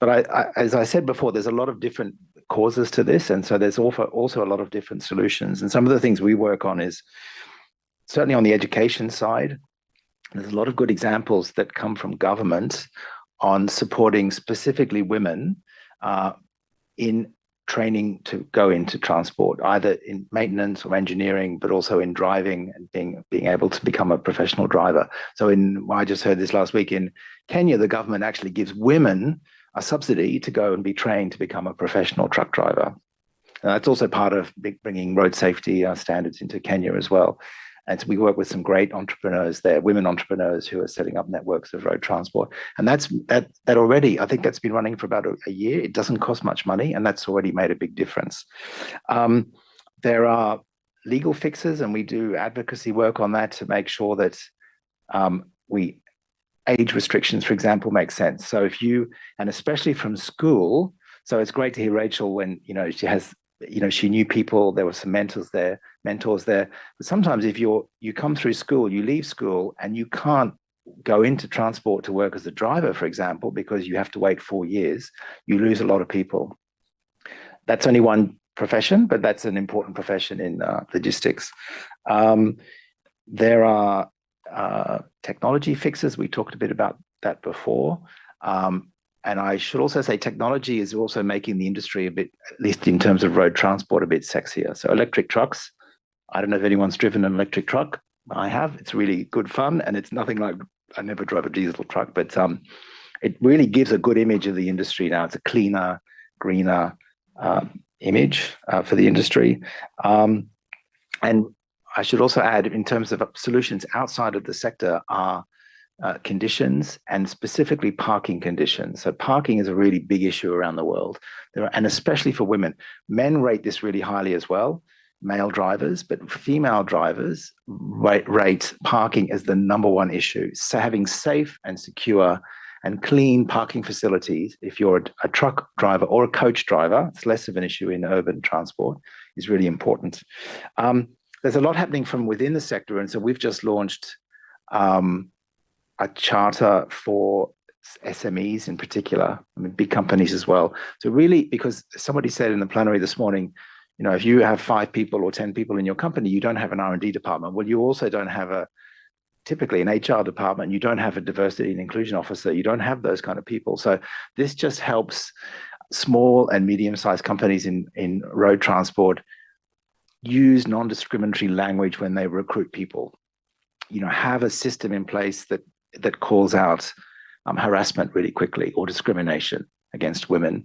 But as I said before, there's a lot of different causes to this, and so there's also a lot of different solutions. And some of the things we work on is certainly on the education side. There's a lot of good examples that come from government on supporting specifically women in training to go into transport, either in maintenance or engineering, but also in driving and being able to become a professional driver. So I just heard this last week in Kenya, the government actually gives women a subsidy to go and be trained to become a professional truck driver. And that's also part of bringing road safety standards into Kenya as well. And so we work with some great entrepreneurs there, women entrepreneurs who are setting up networks of road transport. And that already, I think that's been running for about a year. It doesn't cost much money, and that's already made a big difference. There are legal fixes, and we do advocacy work on that to make sure that age restrictions, for example, make sense. So and especially from school, so it's great to hear Rachel when, she knew people, there were some mentors there. But sometimes if you come through school, you leave school and you can't go into transport to work as a driver, for example, because you have to wait 4 years, you lose a lot of people. That's only one profession, but that's an important profession in logistics. There are technology fixes. We talked a bit about that before. And I should also say technology is also making the industry a bit, at least in terms of road transport, a bit sexier. So electric trucks, I don't know if anyone's driven an electric truck. I have. It's really good fun. And it's nothing like, I never drove a diesel truck, but it really gives a good image of the industry now. It's a cleaner, greener image for the industry. And I should also add, in terms of solutions outside of the sector are conditions, and specifically parking conditions. So parking is a really big issue around the world, and especially for women. Men rate this really highly as well, male drivers, but female drivers rate parking as the number one issue. So having safe and secure and clean parking facilities, if you're a truck driver or a coach driver, it's less of an issue in urban transport, is really important. There's a lot happening from within the sector, and so we've just launched a charter for SMEs in particular, big companies as well. So really, because somebody said in the plenary this morning, if you have 5 people or 10 people in your company, you don't have an R&D department. Well, you also don't have typically an HR department. You don't have a diversity and inclusion officer. You don't have those kind of people. So this just helps small and medium-sized companies in road transport use non-discriminatory language when they recruit people. Have a system in place that calls out harassment really quickly or discrimination against women.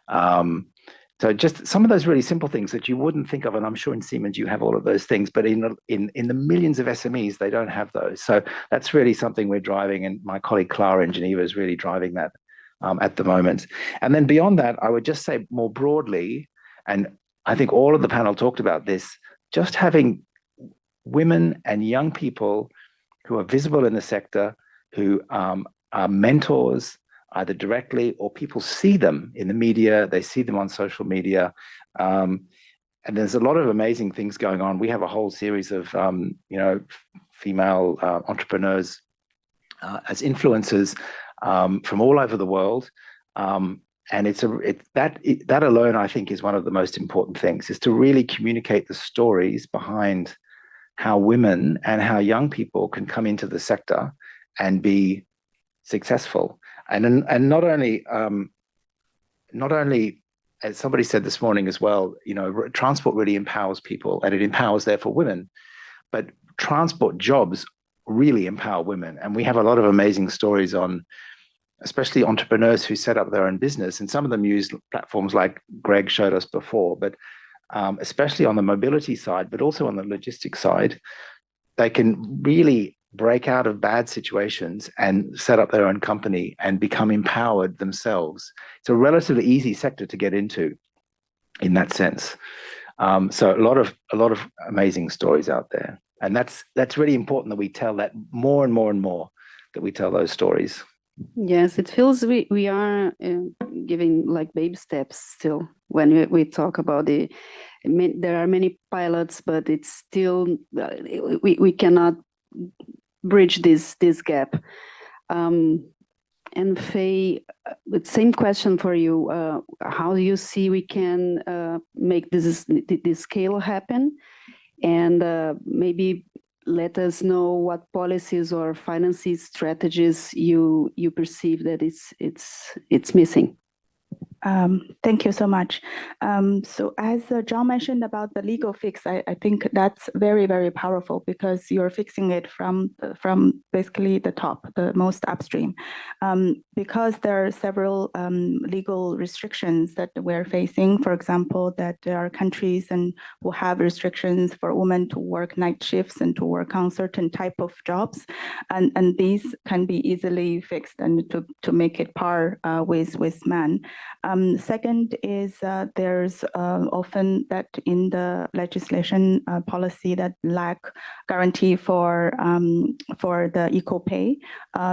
So just some of those really simple things that you wouldn't think of, and I'm sure in Siemens you have all of those things, but in the millions of SMEs, they don't have those. So that's really something we're driving, and my colleague Clara in Geneva is really driving that at the moment. And then beyond that, I would just say more broadly, and I think all of the panel talked about this, just having women and young people who are visible in the sector, who are mentors, either directly or people see them in the media, they see them on social media. And there's a lot of amazing things going on. We have a whole series of, female entrepreneurs as influencers from all over the world. And that alone, I think, is one of the most important things, is to really communicate the stories behind how women and how young people can come into the sector and be successful. And not only, as somebody said this morning as well, transport really empowers people, and it empowers, therefore, women. But transport jobs really empower women. And we have a lot of amazing stories on, especially entrepreneurs who set up their own business. And some of them use platforms like Greg showed us before, but especially on the mobility side, but also on the logistics side, they can really break out of bad situations and set up their own company and become empowered themselves. It's a relatively easy sector to get into in that sense. So a lot of amazing stories out there. And that's really important that we tell that more and more and more, that we tell those stories. Yes, it feels we are giving like baby steps still when we talk about there are many pilots, but it's still we cannot bridge this gap. And Faye, the same question for you. How do you see we can make this scale happen? And maybe let us know what policies or financing strategies you perceive that it's missing. Thank you so much. So as John mentioned about the legal fix, I think that's very, very powerful because you're fixing it from basically the top, the most upstream. Because there are several legal restrictions that we're facing, for example, that there are countries who have restrictions for women to work night shifts and to work on certain type of jobs, and these can be easily fixed and to make it par with men. Second is there's often that in the legislation policy that lack guarantee for the equal pay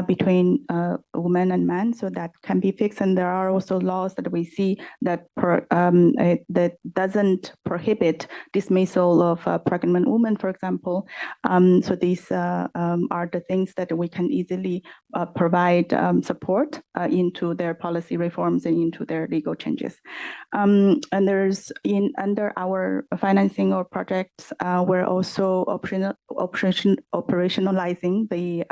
between women and men, so that can be fixed. And there are also laws that we see that that doesn't prohibit dismissal of pregnant women, for example. So these are the things that we can easily provide support into their policy reforms and into their legal changes. And there's under our financing or projects, we're also operationalizing the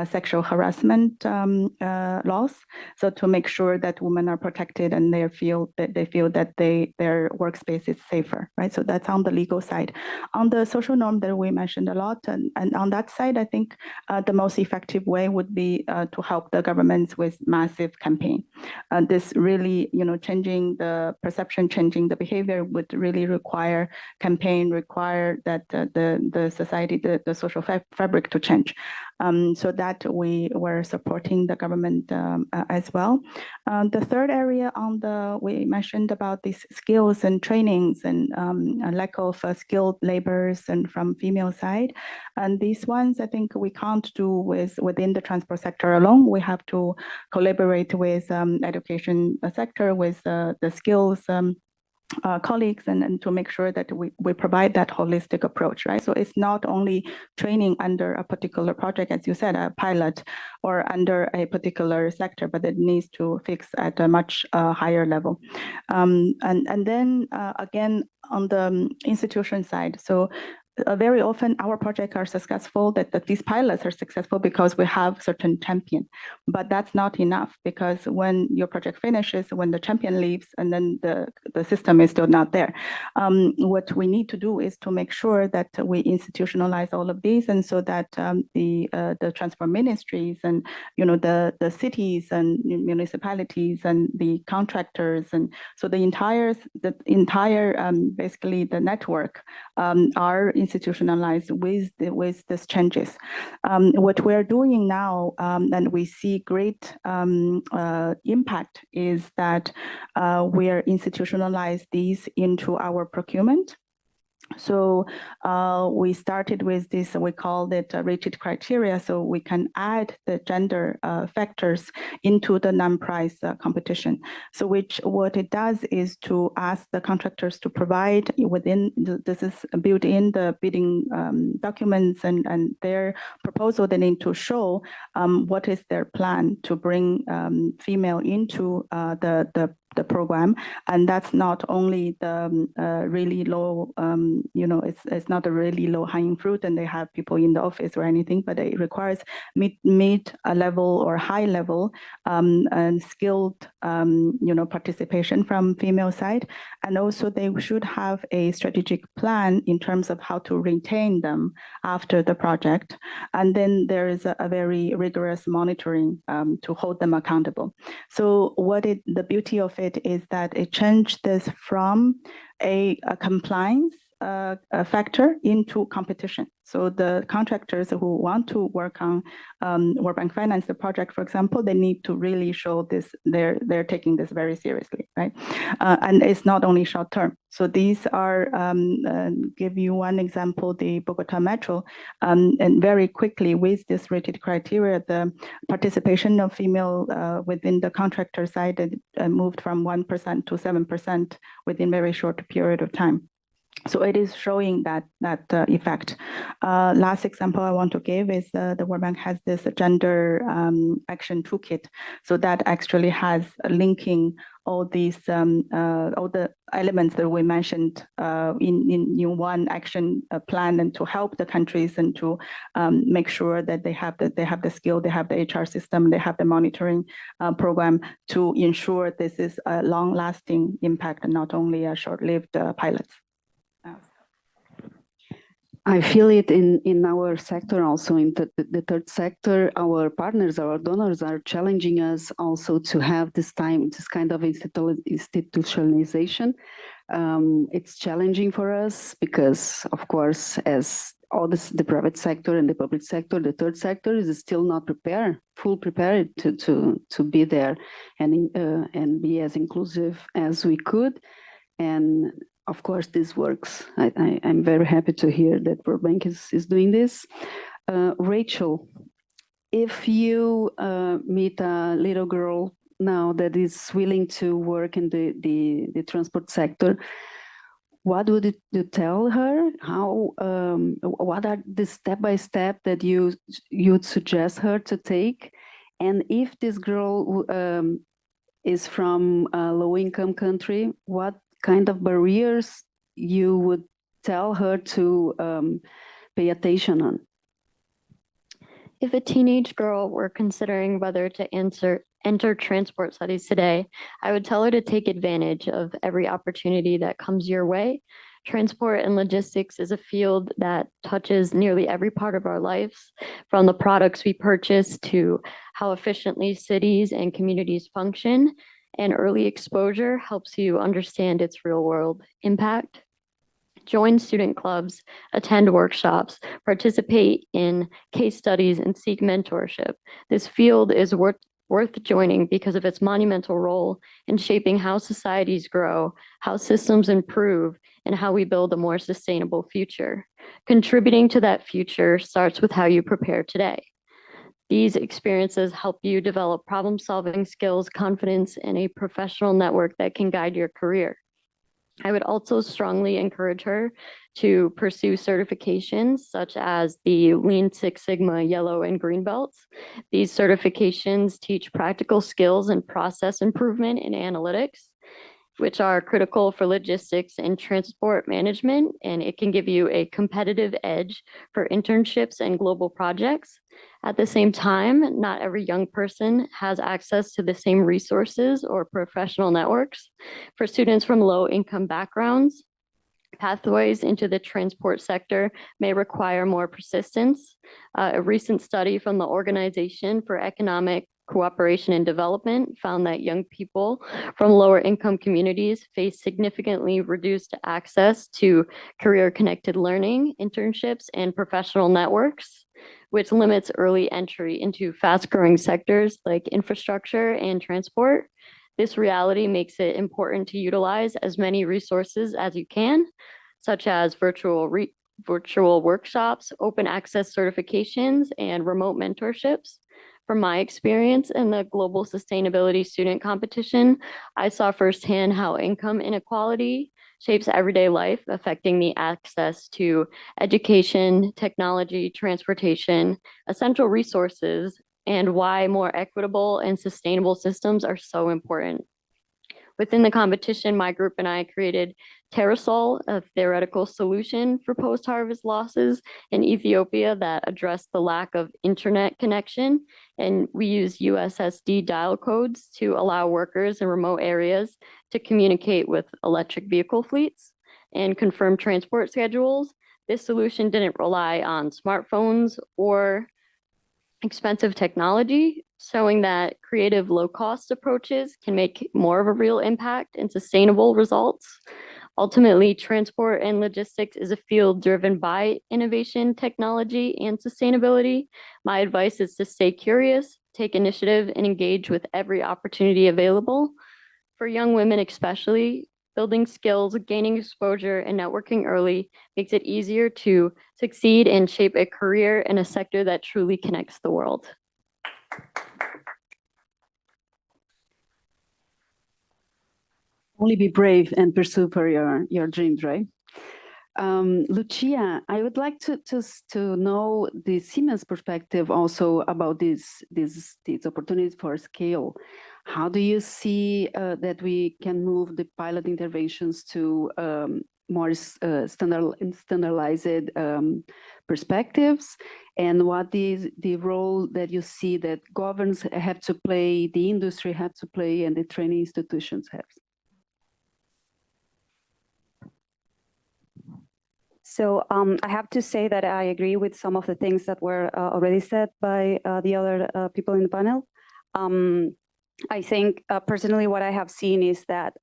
sexual harassment laws, so to make sure that women are protected and they feel that their workspace is safer, right? So that's on the legal side. On the social norm that we mentioned a lot, and on that side, I think the most effective way would be to help the governments with massive campaign. This really, changing the perception, changing the behavior would really require campaign, require that the society, the social fabric to change. So that we were supporting the government as well. The third area we mentioned about these skills and trainings and a lack of skilled laborers and from female side. And these ones, I think we can't do within the transport sector alone. We have to collaborate with education sector, with the skills colleagues, and to make sure that we provide that holistic approach, right? So it's not only training under a particular project, as you said, a pilot, or under a particular sector, but it needs to fix at a much higher level. And then again, on the institution side, so very often our projects are successful, that these pilots are successful because we have certain champion, but that's not enough, because when your project finishes, when the champion leaves, and then the system is still not there. What we need to do is to make sure that we institutionalize all of these, and so that the transport ministries and the cities and municipalities and the contractors, and so the entire basically the network are institutionalized with these changes. What we're doing now, and we see great impact, is that we are institutionalized these into our procurement. So we started with this, we called it rated criteria, so we can add the gender factors into the non-price competition. So what it does is to ask the contractors to provide this is built in the bidding documents and their proposal. They need to show what is their plan to bring female into the program. And that's not only the really low, it's not a really low hanging fruit and they have people in the office or anything, but it requires mid level or high level and skilled, participation from female side. And also they should have a strategic plan in terms of how to retain them after the project. And then there is a very rigorous monitoring to hold them accountable. So the beauty of it is that it changed this from a compliance factor into competition. So the contractors who want to work on World Bank finance the project, for example, they need to really show this, they're taking this very seriously, right? And it's not only short term. So these are, give you one example, the Bogota Metro, and very quickly with this rated criteria, the participation of female within the contractor side moved from 1% to 7% within very short period of time. So it is showing that effect. Last example I want to give is the World Bank has this gender action toolkit. So that actually has linking all these all the elements that we mentioned in one action plan, and to help the countries and to make sure that they have the skill, they have the HR system, they have the monitoring program to ensure this is a long-lasting impact and not only a short-lived pilots. I feel it in our sector also, in the third sector. Our partners, our donors are challenging us also to have this kind of institutionalization. It's challenging for us because, of course, as all the private sector and the public sector, the third sector is still not prepared to be there and be as inclusive as we could. And of course, this works. I'm very happy to hear that World Bank is doing this. Rachel, if you meet a little girl now that is willing to work in the transport sector, what would you tell her? What are the step-by-step that you'd suggest her to take? And if this girl is from a low-income country, what kind of barriers you would tell her to pay attention on? If a teenage girl were considering whether to enter transport studies today, I would tell her to take advantage of every opportunity that comes your way. Transport and logistics is a field that touches nearly every part of our lives, from the products we purchase to how efficiently cities and communities function. And early exposure helps you understand its real world impact. Join student clubs, attend workshops, participate in case studies, and seek mentorship. This field is worth joining because of its monumental role in shaping how societies grow, how systems improve, and how we build a more sustainable future. Contributing to that future starts with how you prepare today. These experiences help you develop problem-solving skills, confidence, and a professional network that can guide your career. I would also strongly encourage her to pursue certifications such as the Lean Six Sigma Yellow and Green Belts. These certifications teach practical skills and process improvement in analytics, which are critical for logistics and transport management, and it can give you a competitive edge for internships and global projects. At the same time, not every young person has access to the same resources or professional networks. For students from low-income backgrounds, pathways into the transport sector may require more persistence. A recent study from the Organization for Economic Cooperation and Development found that young people from lower income communities face significantly reduced access to career-connected learning, internships, and professional networks, which limits early entry into fast-growing sectors like infrastructure and transport. This reality makes it important to utilize as many resources as you can, such as virtual workshops, open access certifications, and remote mentorships. From my experience in the global sustainability student competition, I saw firsthand how income inequality shapes everyday life, affecting the access to education, technology, transportation, essential resources, and why more equitable and sustainable systems are so important. Within the competition, my group and I created Terrasol, a theoretical solution for post-harvest losses in Ethiopia that addressed the lack of internet connection. And we used USSD dial codes to allow workers in remote areas to communicate with electric vehicle fleets and confirm transport schedules. This solution didn't rely on smartphones or expensive technology, showing that creative low-cost approaches can make more of a real impact and sustainable results. Ultimately, transport and logistics is a field driven by innovation, technology, and sustainability. My advice is to stay curious, take initiative, and engage with every opportunity available. For young women especially, building skills, gaining exposure, and networking early makes it easier to succeed and shape a career in a sector that truly connects the world. Only be brave and pursue for your dreams, right? Lucia, I would like to know the Siemens perspective also about these opportunities for scale. How do you see that we can move the pilot interventions to more standardized perspectives, and what is the role that you see that governments have to play, the industry have to play, and the training institutions have? So I have to say that I agree with some of the things that were already said by the other people in the panel. I think personally what I have seen is that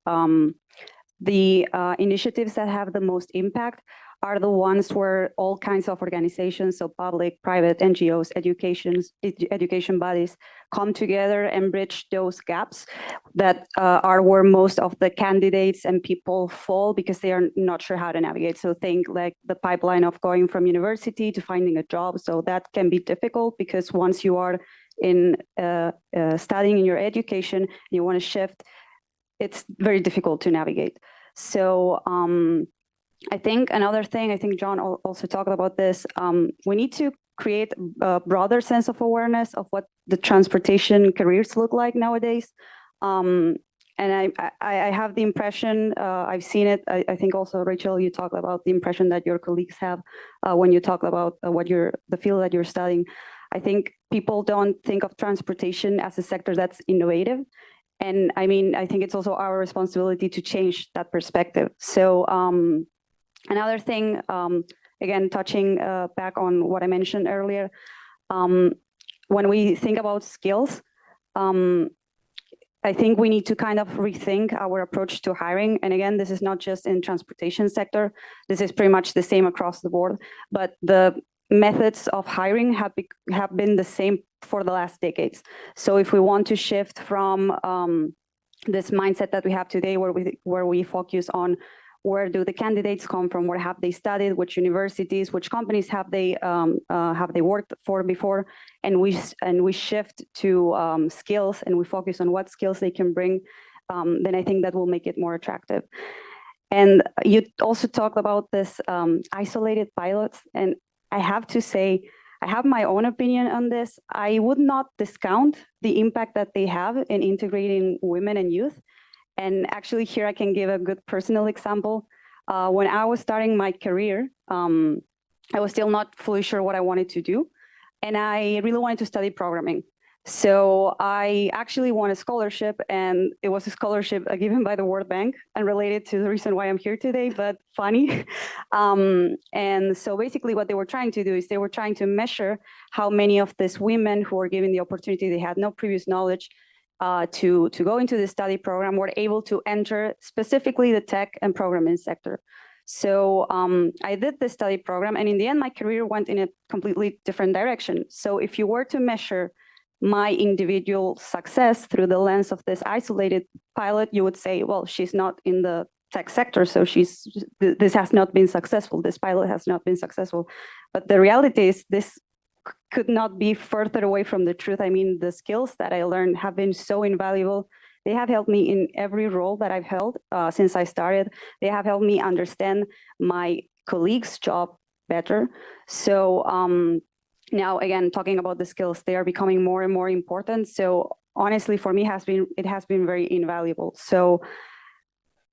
the initiatives that have the most impact are the ones where all kinds of organizations, so public, private, NGOs, education bodies, come together and bridge those gaps that are where most of the candidates and people fall because they are not sure how to navigate. So think like the pipeline of going from university to finding a job. So that can be difficult because once you are in studying in your education, you want to shift, it's very difficult to navigate. So I think another thing, I think John also talked about this, we need to create a broader sense of awareness of what the transportation careers look like nowadays. And I have the impression, I've seen it, I think also, Rachel, you talked about the impression that your colleagues have when you talk about the field that you're studying. I think people don't think of transportation as a sector that's innovative. And I mean, I think it's also our responsibility to change that perspective. So another thing, again, touching back on what I mentioned earlier, when we think about skills, I think we need to kind of rethink our approach to hiring. And again, this is not just in transportation sector. This is pretty much the same across the board. But the methods of hiring have been the same for the last decades. So if we want to shift from this mindset that we have today, where we focus on where do the candidates come from, where have they studied, which universities, which companies have they worked for before, and we shift to skills and we focus on what skills they can bring, then I think that will make it more attractive. And you also talked about this isolated pilots, and I have to say, I have my own opinion on this. I would not discount the impact that they have in integrating women and youth. And actually here I can give a good personal example. When I was starting my career, I was still not fully sure what I wanted to do. And I really wanted to study programming. So I actually won a scholarship, and it was a scholarship given by the World Bank, unrelated to the reason why I'm here today, but funny. And so basically what they were trying to do is they were trying to measure how many of these women who were given the opportunity, they had no previous knowledge, to go into the study program, were able to enter specifically the tech and programming sector. So I did the study program, and in the end, my career went in a completely different direction. So if you were to measure my individual success through the lens of this isolated pilot, you would say, well, she's not in the tech sector, so this has not been successful. This pilot has not been successful. But the reality is this could not be further away from the truth. I mean, the skills that I learned have been so invaluable. They have helped me in every role that I've held since I started. They have helped me understand my colleagues' job better. So now, again, talking about the skills, they are becoming more and more important. So honestly, for me, it has been very invaluable. So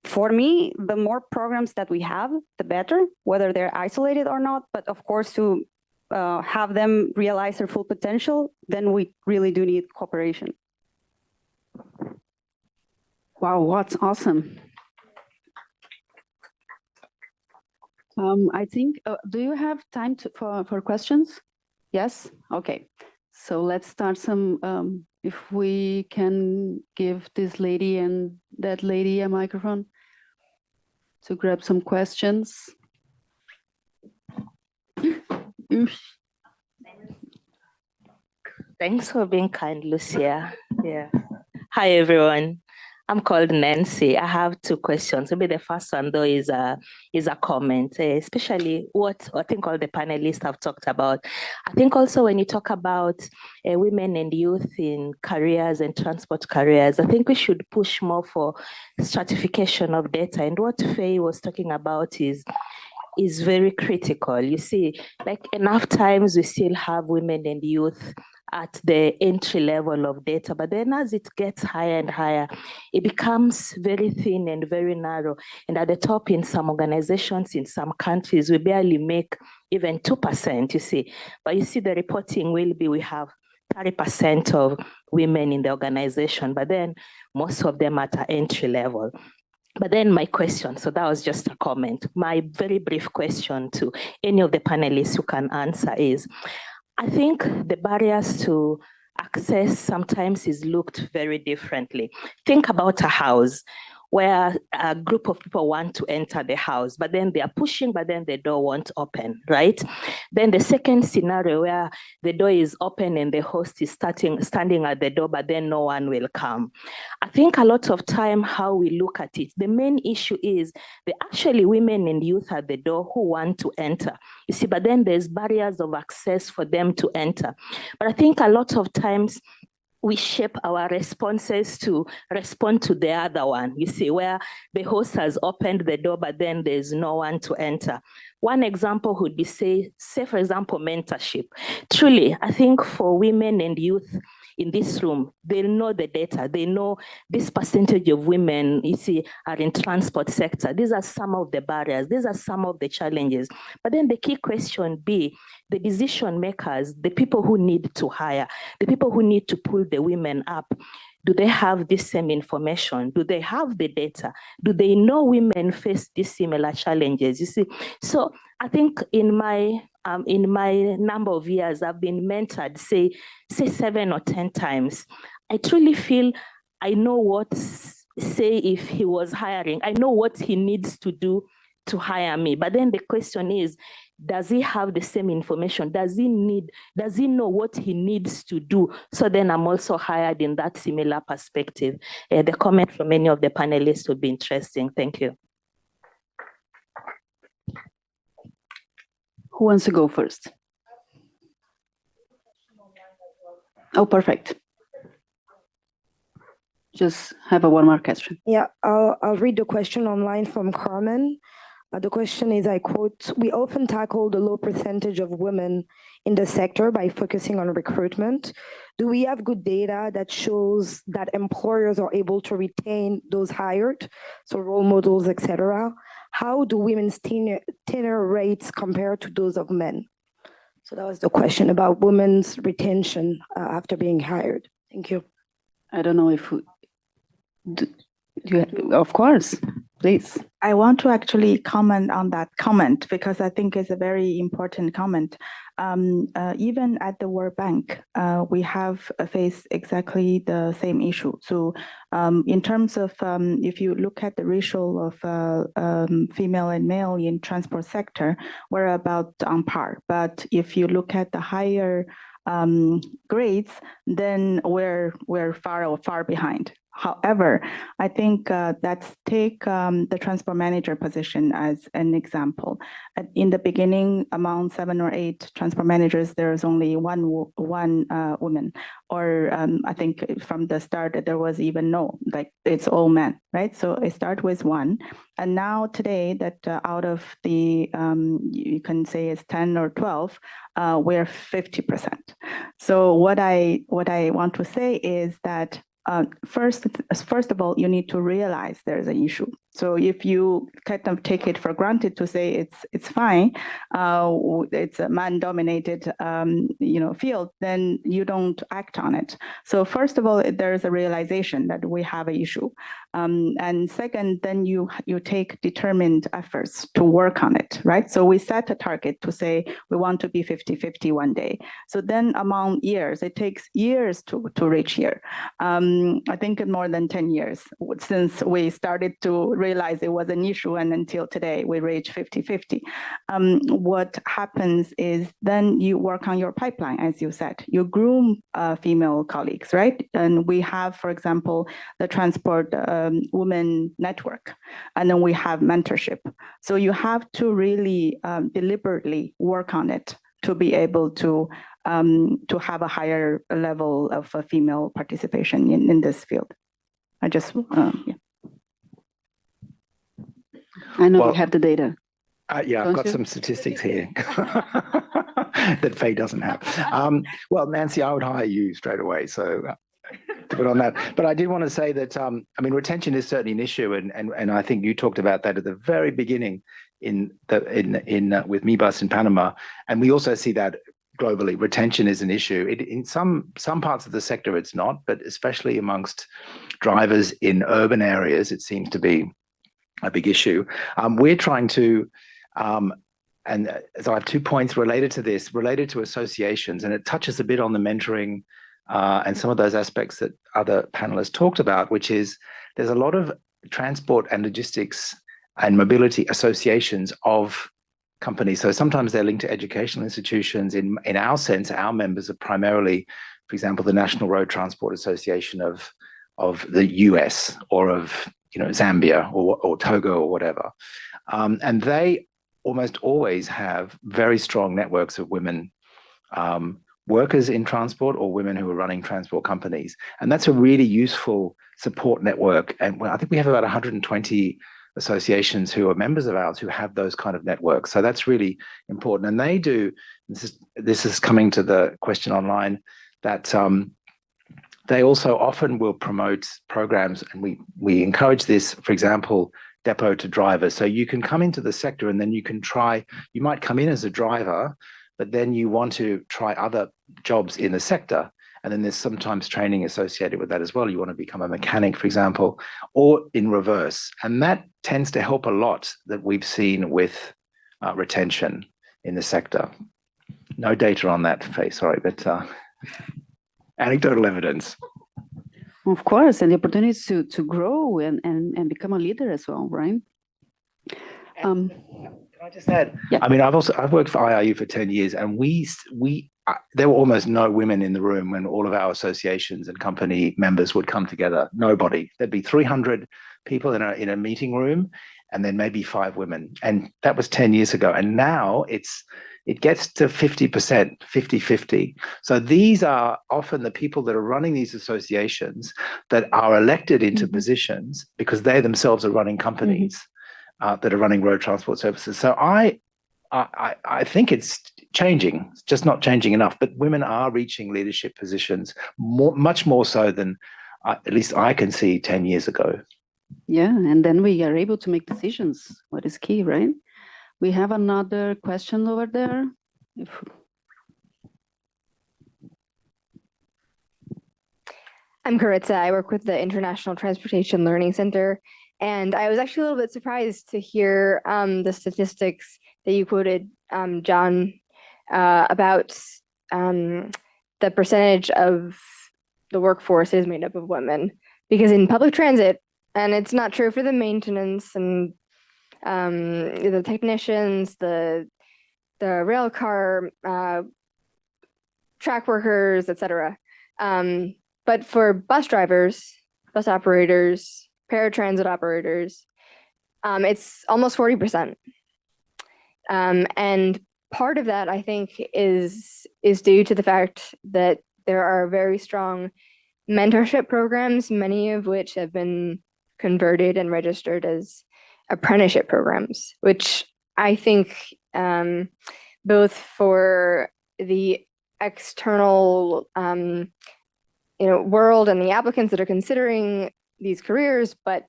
for me, the more programs that we have, the better, whether they're isolated or not. But of course, to have them realize their full potential, then we really do need cooperation. Wow, what's awesome. I think, do you have time for questions? Yes? Okay. So let's start some, if we can give this lady and that lady a microphone to grab some questions. Thanks for being kind, Lucia. Yeah. Hi, everyone. I'm called Nancy. I have two questions. Maybe the first one, though, is a comment, especially what I think all the panelists have talked about. I think also when you talk about women and youth in careers and transport careers, I think we should push more for stratification of data. And what Faye was talking about is very critical. You see, like enough times we still have women and youth at the entry level of data, but then as it gets higher and higher, it becomes very thin and very narrow. And at the top in some organizations, in some countries, we barely make even 2%, you see. But you see the reporting will be, we have 30% of women in the organization, but then most of them at an entry level. But then my question, so that was just a comment. My very brief question to any of the panelists who can answer is, I think the barriers to access sometimes is looked very differently. Think about a house where a group of people want to enter the house, but then they are pushing, but then the door won't open, right? Then the second scenario where the door is open and the host is standing at the door, but then no one will come. I think a lot of time how we look at it, the main issue is the actually women and youth at the door who want to enter. You see, but then there's barriers of access for them to enter. But I think a lot of times we shape our responses to respond to the other one. You see, where the host has opened the door, but then there's no one to enter. One example would be, say for example, mentorship. Truly, I think for women and youth in this room, they know the data. They know this percentage of women, you see, are in transport sector. These are some of the barriers. These are some of the challenges. But then the key question be, the decision makers, the people who need to hire, the people who need to pull the women up, do they have this same information? Do they have the data? Do they know women face these similar challenges? You see, so I think in my number of years, I've been mentored, say 7 or 10 times. I truly feel I know what, say if he was hiring, I know what he needs to do to hire me. But then the question is, does he have the same information? Does he know what he needs to do? So then I'm also hired in that similar perspective. The comment from many of the panelists would be interesting. Thank you. Who wants to go first? Oh, perfect. Just have one more question. Yeah, I'll read the question online from Carmen. The question is, I quote, "We often tackle the low percentage of women in the sector by focusing on recruitment. Do we have good data that shows that employers are able to retain those hired, so role models, etc.? How do women's tenure rates compare to those of men?" So that was the question about women's retention after being hired. Thank you. I don't know if of course, please. I want to actually comment on that comment because I think it's a very important comment. Even at the World Bank, we have faced exactly the same issue. So in terms of, if you look at the ratio of female and male in transport sector, we're about on par. But if you look at the higher grades, then we're far behind. However, I think let's take the transport manager position as an example. In the beginning, among 7 or 8 transport managers, there's only one woman. Or I think from the start, there was even no, like it's all men, right? So it starts with 1. And now today that out of the, you can say it's 10 or 12, we're 50%. So what I want to say is that first of all, you need to realize there's an issue. So if you kind of take it for granted to say it's fine, it's a man-dominated field, then you don't act on it. So first of all, there's a realization that we have an issue, and second, then you take determined efforts to work on it, right? So we set a target to say we want to be 50-50 one day. So then among years, it takes years to reach here. I think more than 10 years since we started to realize it was an issue, and until today we reach 50-50. What happens is then you work on your pipeline, as you said. You groom female colleagues, right? And we have, for example, the Transport Women Network, and then we have mentorship. So you have to really deliberately work on it to be able to have a higher level of female participation in this field. I just, yeah. I know Well, we have the data. Yeah, I've Don't got you? some statistics here that Faye doesn't have. Well, Nancy, I would hire you straight away. So to put on that. But I did want to say that, I mean, retention is certainly an issue. And I think you talked about that at the very beginning with MIBUS in Panama. And we also see that globally. Retention is an issue. In some parts of the sector, it's not, but especially amongst drivers in urban areas, it seems to be a big issue. We're trying to, and so I have 2 points related to this, related to associations, and it touches a bit on the mentoring and some of those aspects that other panelists talked about, which is there's a lot of transport and logistics and mobility associations of companies. So sometimes they're linked to educational institutions. In our sense, our members are primarily, for example, the National Road Transport Association of the US or of Zambia or Togo or whatever. And they almost always have very strong networks of women workers in transport or women who are running transport companies. And that's a really useful support network. And I think we have about 120 associations who are members of ours who have those kind of networks. So that's really important. And they do, this is coming to the question online, that they also often will promote programs, and we encourage this, for example, depot to drivers. So you can come into the sector and then you might come in as a driver, but then you want to try other jobs in the sector. And then there's sometimes training associated with that as well. You want to become a mechanic, for example, or in reverse. And that tends to help a lot that we've seen with retention in the sector. No data on that, Faye, sorry, but anecdotal evidence. Of course, and the opportunities to grow and become a leader as well, right? Can I just add? Yeah. I mean, I've worked for IRU for 10 years, and there were almost no women in the room when all of our associations and company members would come together. Nobody. There'd be 300 people in a meeting room, and then maybe 5 women. And that was 10 years ago. And now it gets to 50%, 50-50. So these are often the people that are running these associations that are elected into positions because they themselves are running companies that are running road transport services. So I think it's changing. It's just not changing enough. But women are reaching leadership positions much more so than at least I can see 10 years ago. Yeah, and then we are able to make decisions, what is key, right? We have another question over there. I'm Karitza. I work with the International Transportation Learning Center. And I was actually a little bit surprised to hear the statistics that you quoted, John, about the percentage of the workforce is made up of women. Because in public transit, and it's not true for the maintenance and the technicians, the rail car, track workers, etc. But for bus drivers, bus operators, paratransit operators, it's almost 40%. And part of that, I think, is due to the fact that there are very strong mentorship programs, many of which have been converted and registered as apprenticeship programs, which I think both for the external world and the applicants that are considering these careers, but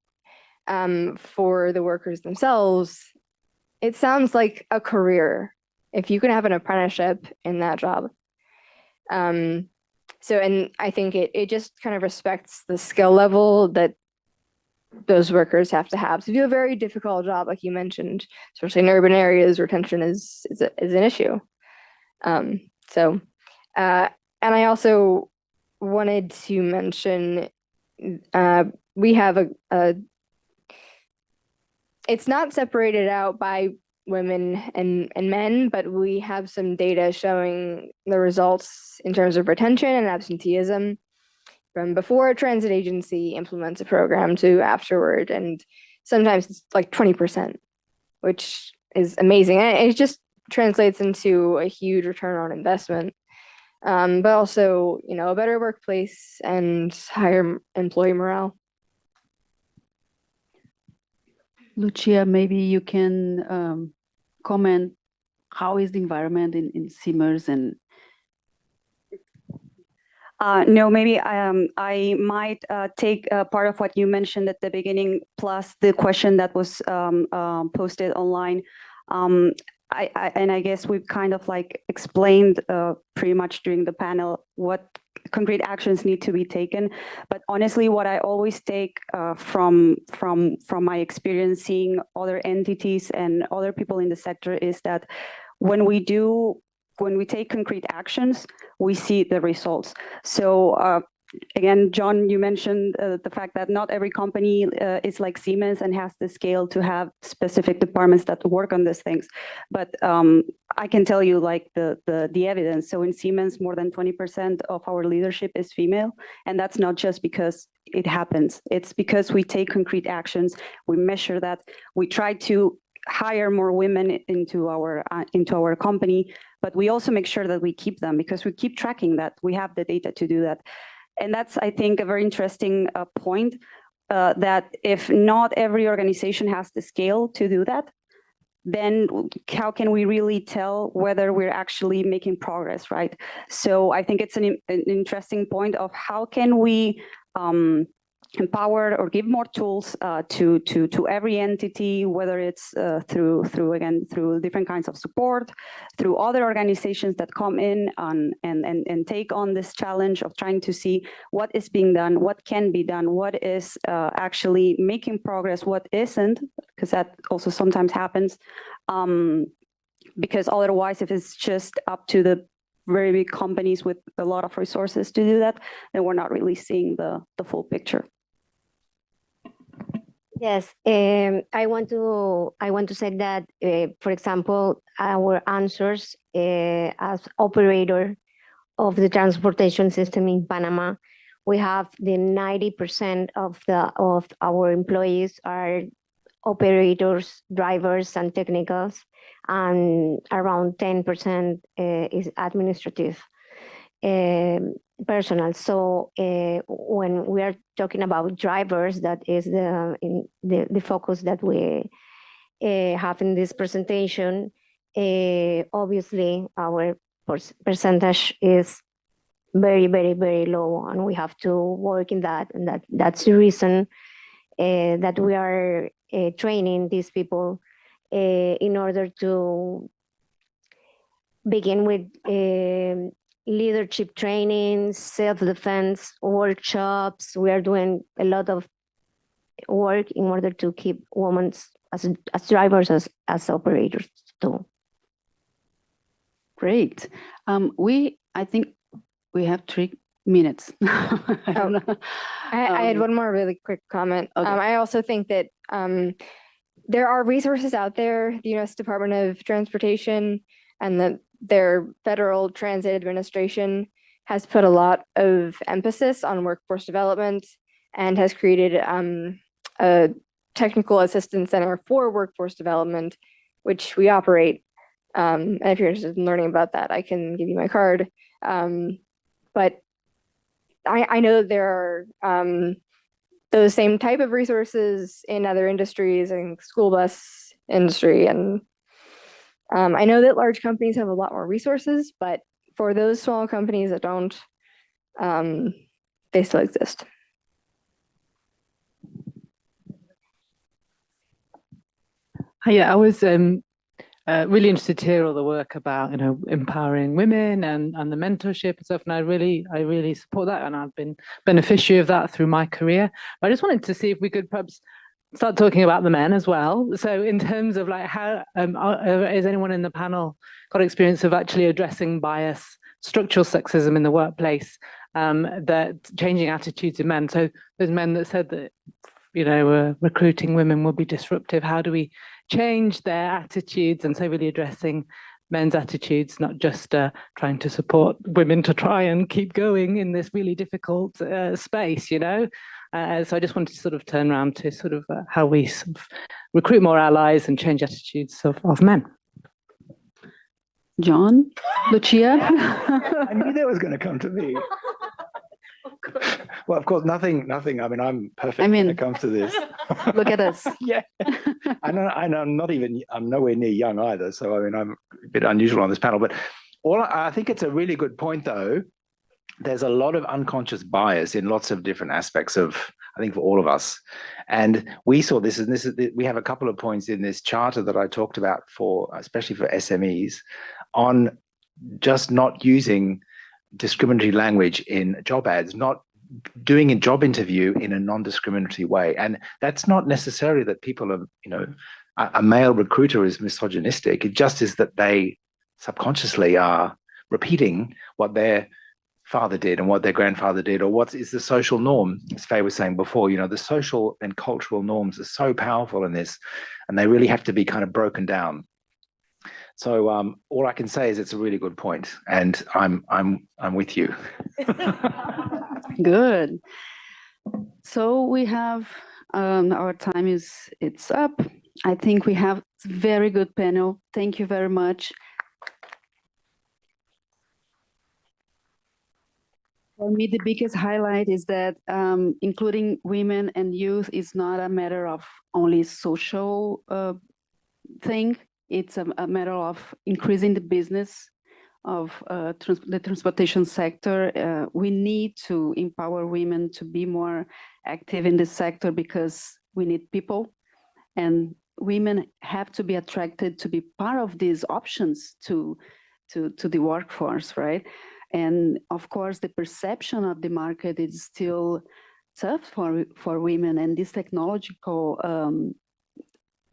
for the workers themselves, it sounds like a career if you can have an apprenticeship in that job. And I think it just kind of respects the skill level that those workers have to do a very difficult job, like you mentioned, especially in urban areas. Retention is an issue. And I also wanted to mention we have a it's not separated out by women and men, but we have some data showing the results in terms of retention and absenteeism from before a transit agency implements a program to afterward. And sometimes it's like 20%, which is amazing. And it just translates into a huge return on investment. But also, a better workplace and higher employee morale. Lucia, maybe you can comment, how is the environment in Siemens and no, maybe I might take part of what you mentioned at the beginning, plus the question that was posted online. I guess we've kind of like explained pretty much during the panel what concrete actions need to be taken. But honestly, what I always take from my experience seeing other entities and other people in the sector is that when we take concrete actions, we see the results. So again, John, you mentioned the fact that not every company is like Siemens and has the scale to have specific departments that work on these things. But I can tell you like the evidence. So in Siemens, more than 20% of our leadership is female. And that's not just because it happens. It's because we take concrete actions. We measure that. We try to hire more women into our company, but we also make sure that we keep them because we keep tracking that. We have the data to do that. And that's, I think, a very interesting point, that if not every organization has the scale to do that, then how can we really tell whether we're actually making progress, right? So I think it's an interesting point of how can we empower or give more tools to every entity, whether it's through different kinds of support, through other organizations that come in and take on this challenge of trying to see what is being done, what can be done, what is actually making progress, what isn't, because that also sometimes happens. Because otherwise, if it's just up to the very big companies with a lot of resources to do that, then we're not really seeing the full picture. Yes, I want to say that, for example, our answers as operator of the transportation system in Panama, we have the 90% of our employees are operators, drivers, and technicals, and around 10% is administrative personnel. So when we are talking about drivers, that is the focus that we have in this presentation. Obviously, our percentage is very, very, very low, and we have to work in that. And that's the reason that we are training these people in order to begin with leadership training, self-defense workshops. We are doing a lot of work in order to keep women as drivers, as operators too. Great. I think we have 3 minutes. I had one more really quick comment. Okay. I also think that there are resources out there. The U.S. Department of Transportation and their Federal Transit Administration has put a lot of emphasis on workforce development and has created a technical assistance center for workforce development, which we operate. And if you're interested in learning about that, I can give you my card. But I know there are those same type of resources in other industries, and school bus industry, and I know that large companies have a lot more resources, but for those small companies that don't, they still exist. Yeah, I was really interested to hear all the work about empowering women and the mentorship and stuff, and I really support that, and I've been beneficiary of that through my career. But I just wanted to see if we could perhaps start talking about the men as well. So in terms of like how has anyone in the panel got experience of actually addressing bias, structural sexism in the workplace, that changing attitudes of men? So those men that said that recruiting women will be disruptive. How do we change their attitudes? And so really addressing men's attitudes, not just trying to support women to try and keep going in this really difficult space, So I just wanted to sort of turn around to sort of how we sort of recruit more allies and change attitudes of men. John, Lucia. I knew that was going to come to me. Well, of course, nothing. I mean, I'm perfect when it comes to this. Look at us. Yeah. I'm nowhere near young either. So, I mean, I'm a bit unusual on this panel. But I think it's a really good point, though. There's a lot of unconscious bias in lots of different aspects of, I think, for all of us. And we saw this, and we have a couple of points in this charter that I talked about especially for SMEs, on just not using discriminatory language in job ads, not doing a job interview in a non-discriminatory way. And that's not necessarily that people are, a male recruiter is misogynistic. It just is that they subconsciously are repeating what their father did and what their grandfather did, or what is the social norm, as Faye was saying before. The social and cultural norms are so powerful in this, and they really have to be kind of broken down. So all I can say is it's a really good point, and I'm with you. Good. So we have our time it's up. I think we have a very good panel. Thank you very much. For me, the biggest highlight is that including women and youth is not a matter of only social thing. It's a matter of increasing the business of the transportation sector. We need to empower women to be more active in this sector because we need people, and women have to be attracted to be part of these options to the workforce, right? And of course, the perception of the market is still tough for women, and this technological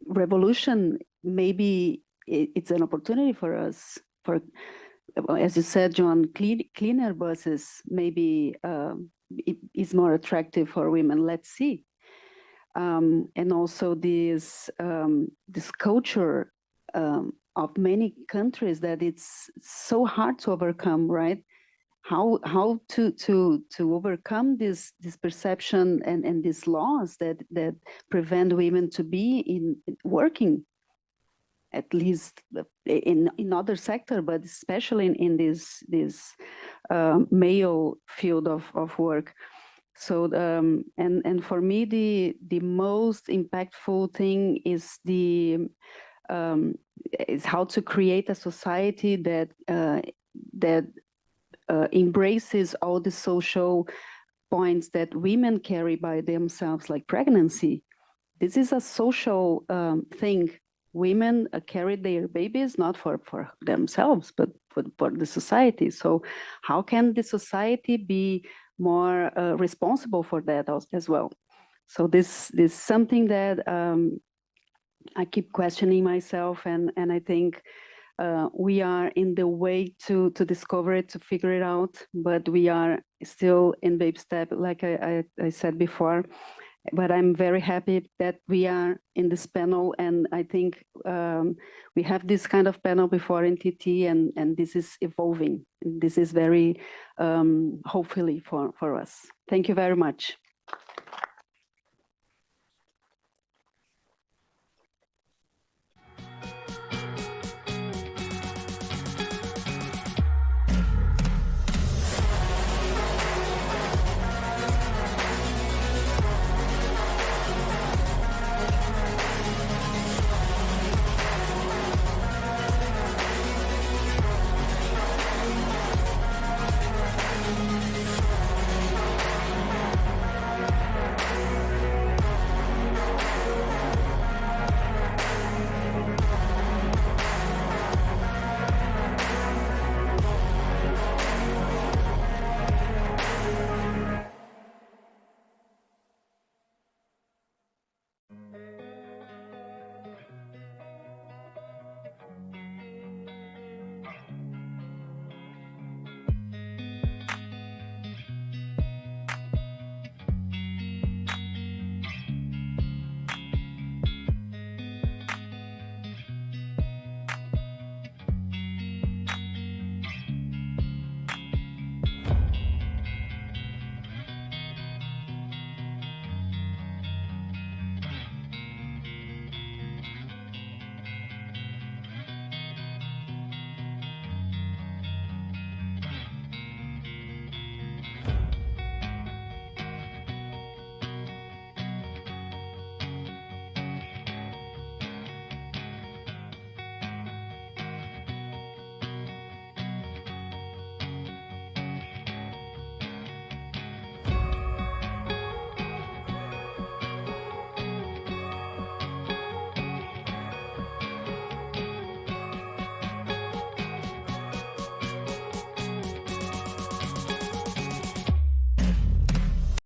revolution, maybe it's an opportunity for us, for, as you said, John, cleaner buses maybe it is more attractive for women. Let's see. And also this culture of many countries that it's so hard to overcome, right? How to overcome this perception and these laws that prevent women to be in working, at least in other sector, but especially in this male field of work. So and for me the most impactful thing is is how to create a society that embraces all the social points that women carry by themselves, like pregnancy. This is a social thing. Women carry their babies not for themselves, but for the society. So how can the society be more responsible for that as well? So this is something that I keep questioning myself, and I think we are in the way to discover it, to figure it out, but we are still in baby step, like I said before. But I'm very happy that we are in this panel, and I think we have this kind of panel before in TT, and this is evolving. This is very hopefully for us. Thank you very much.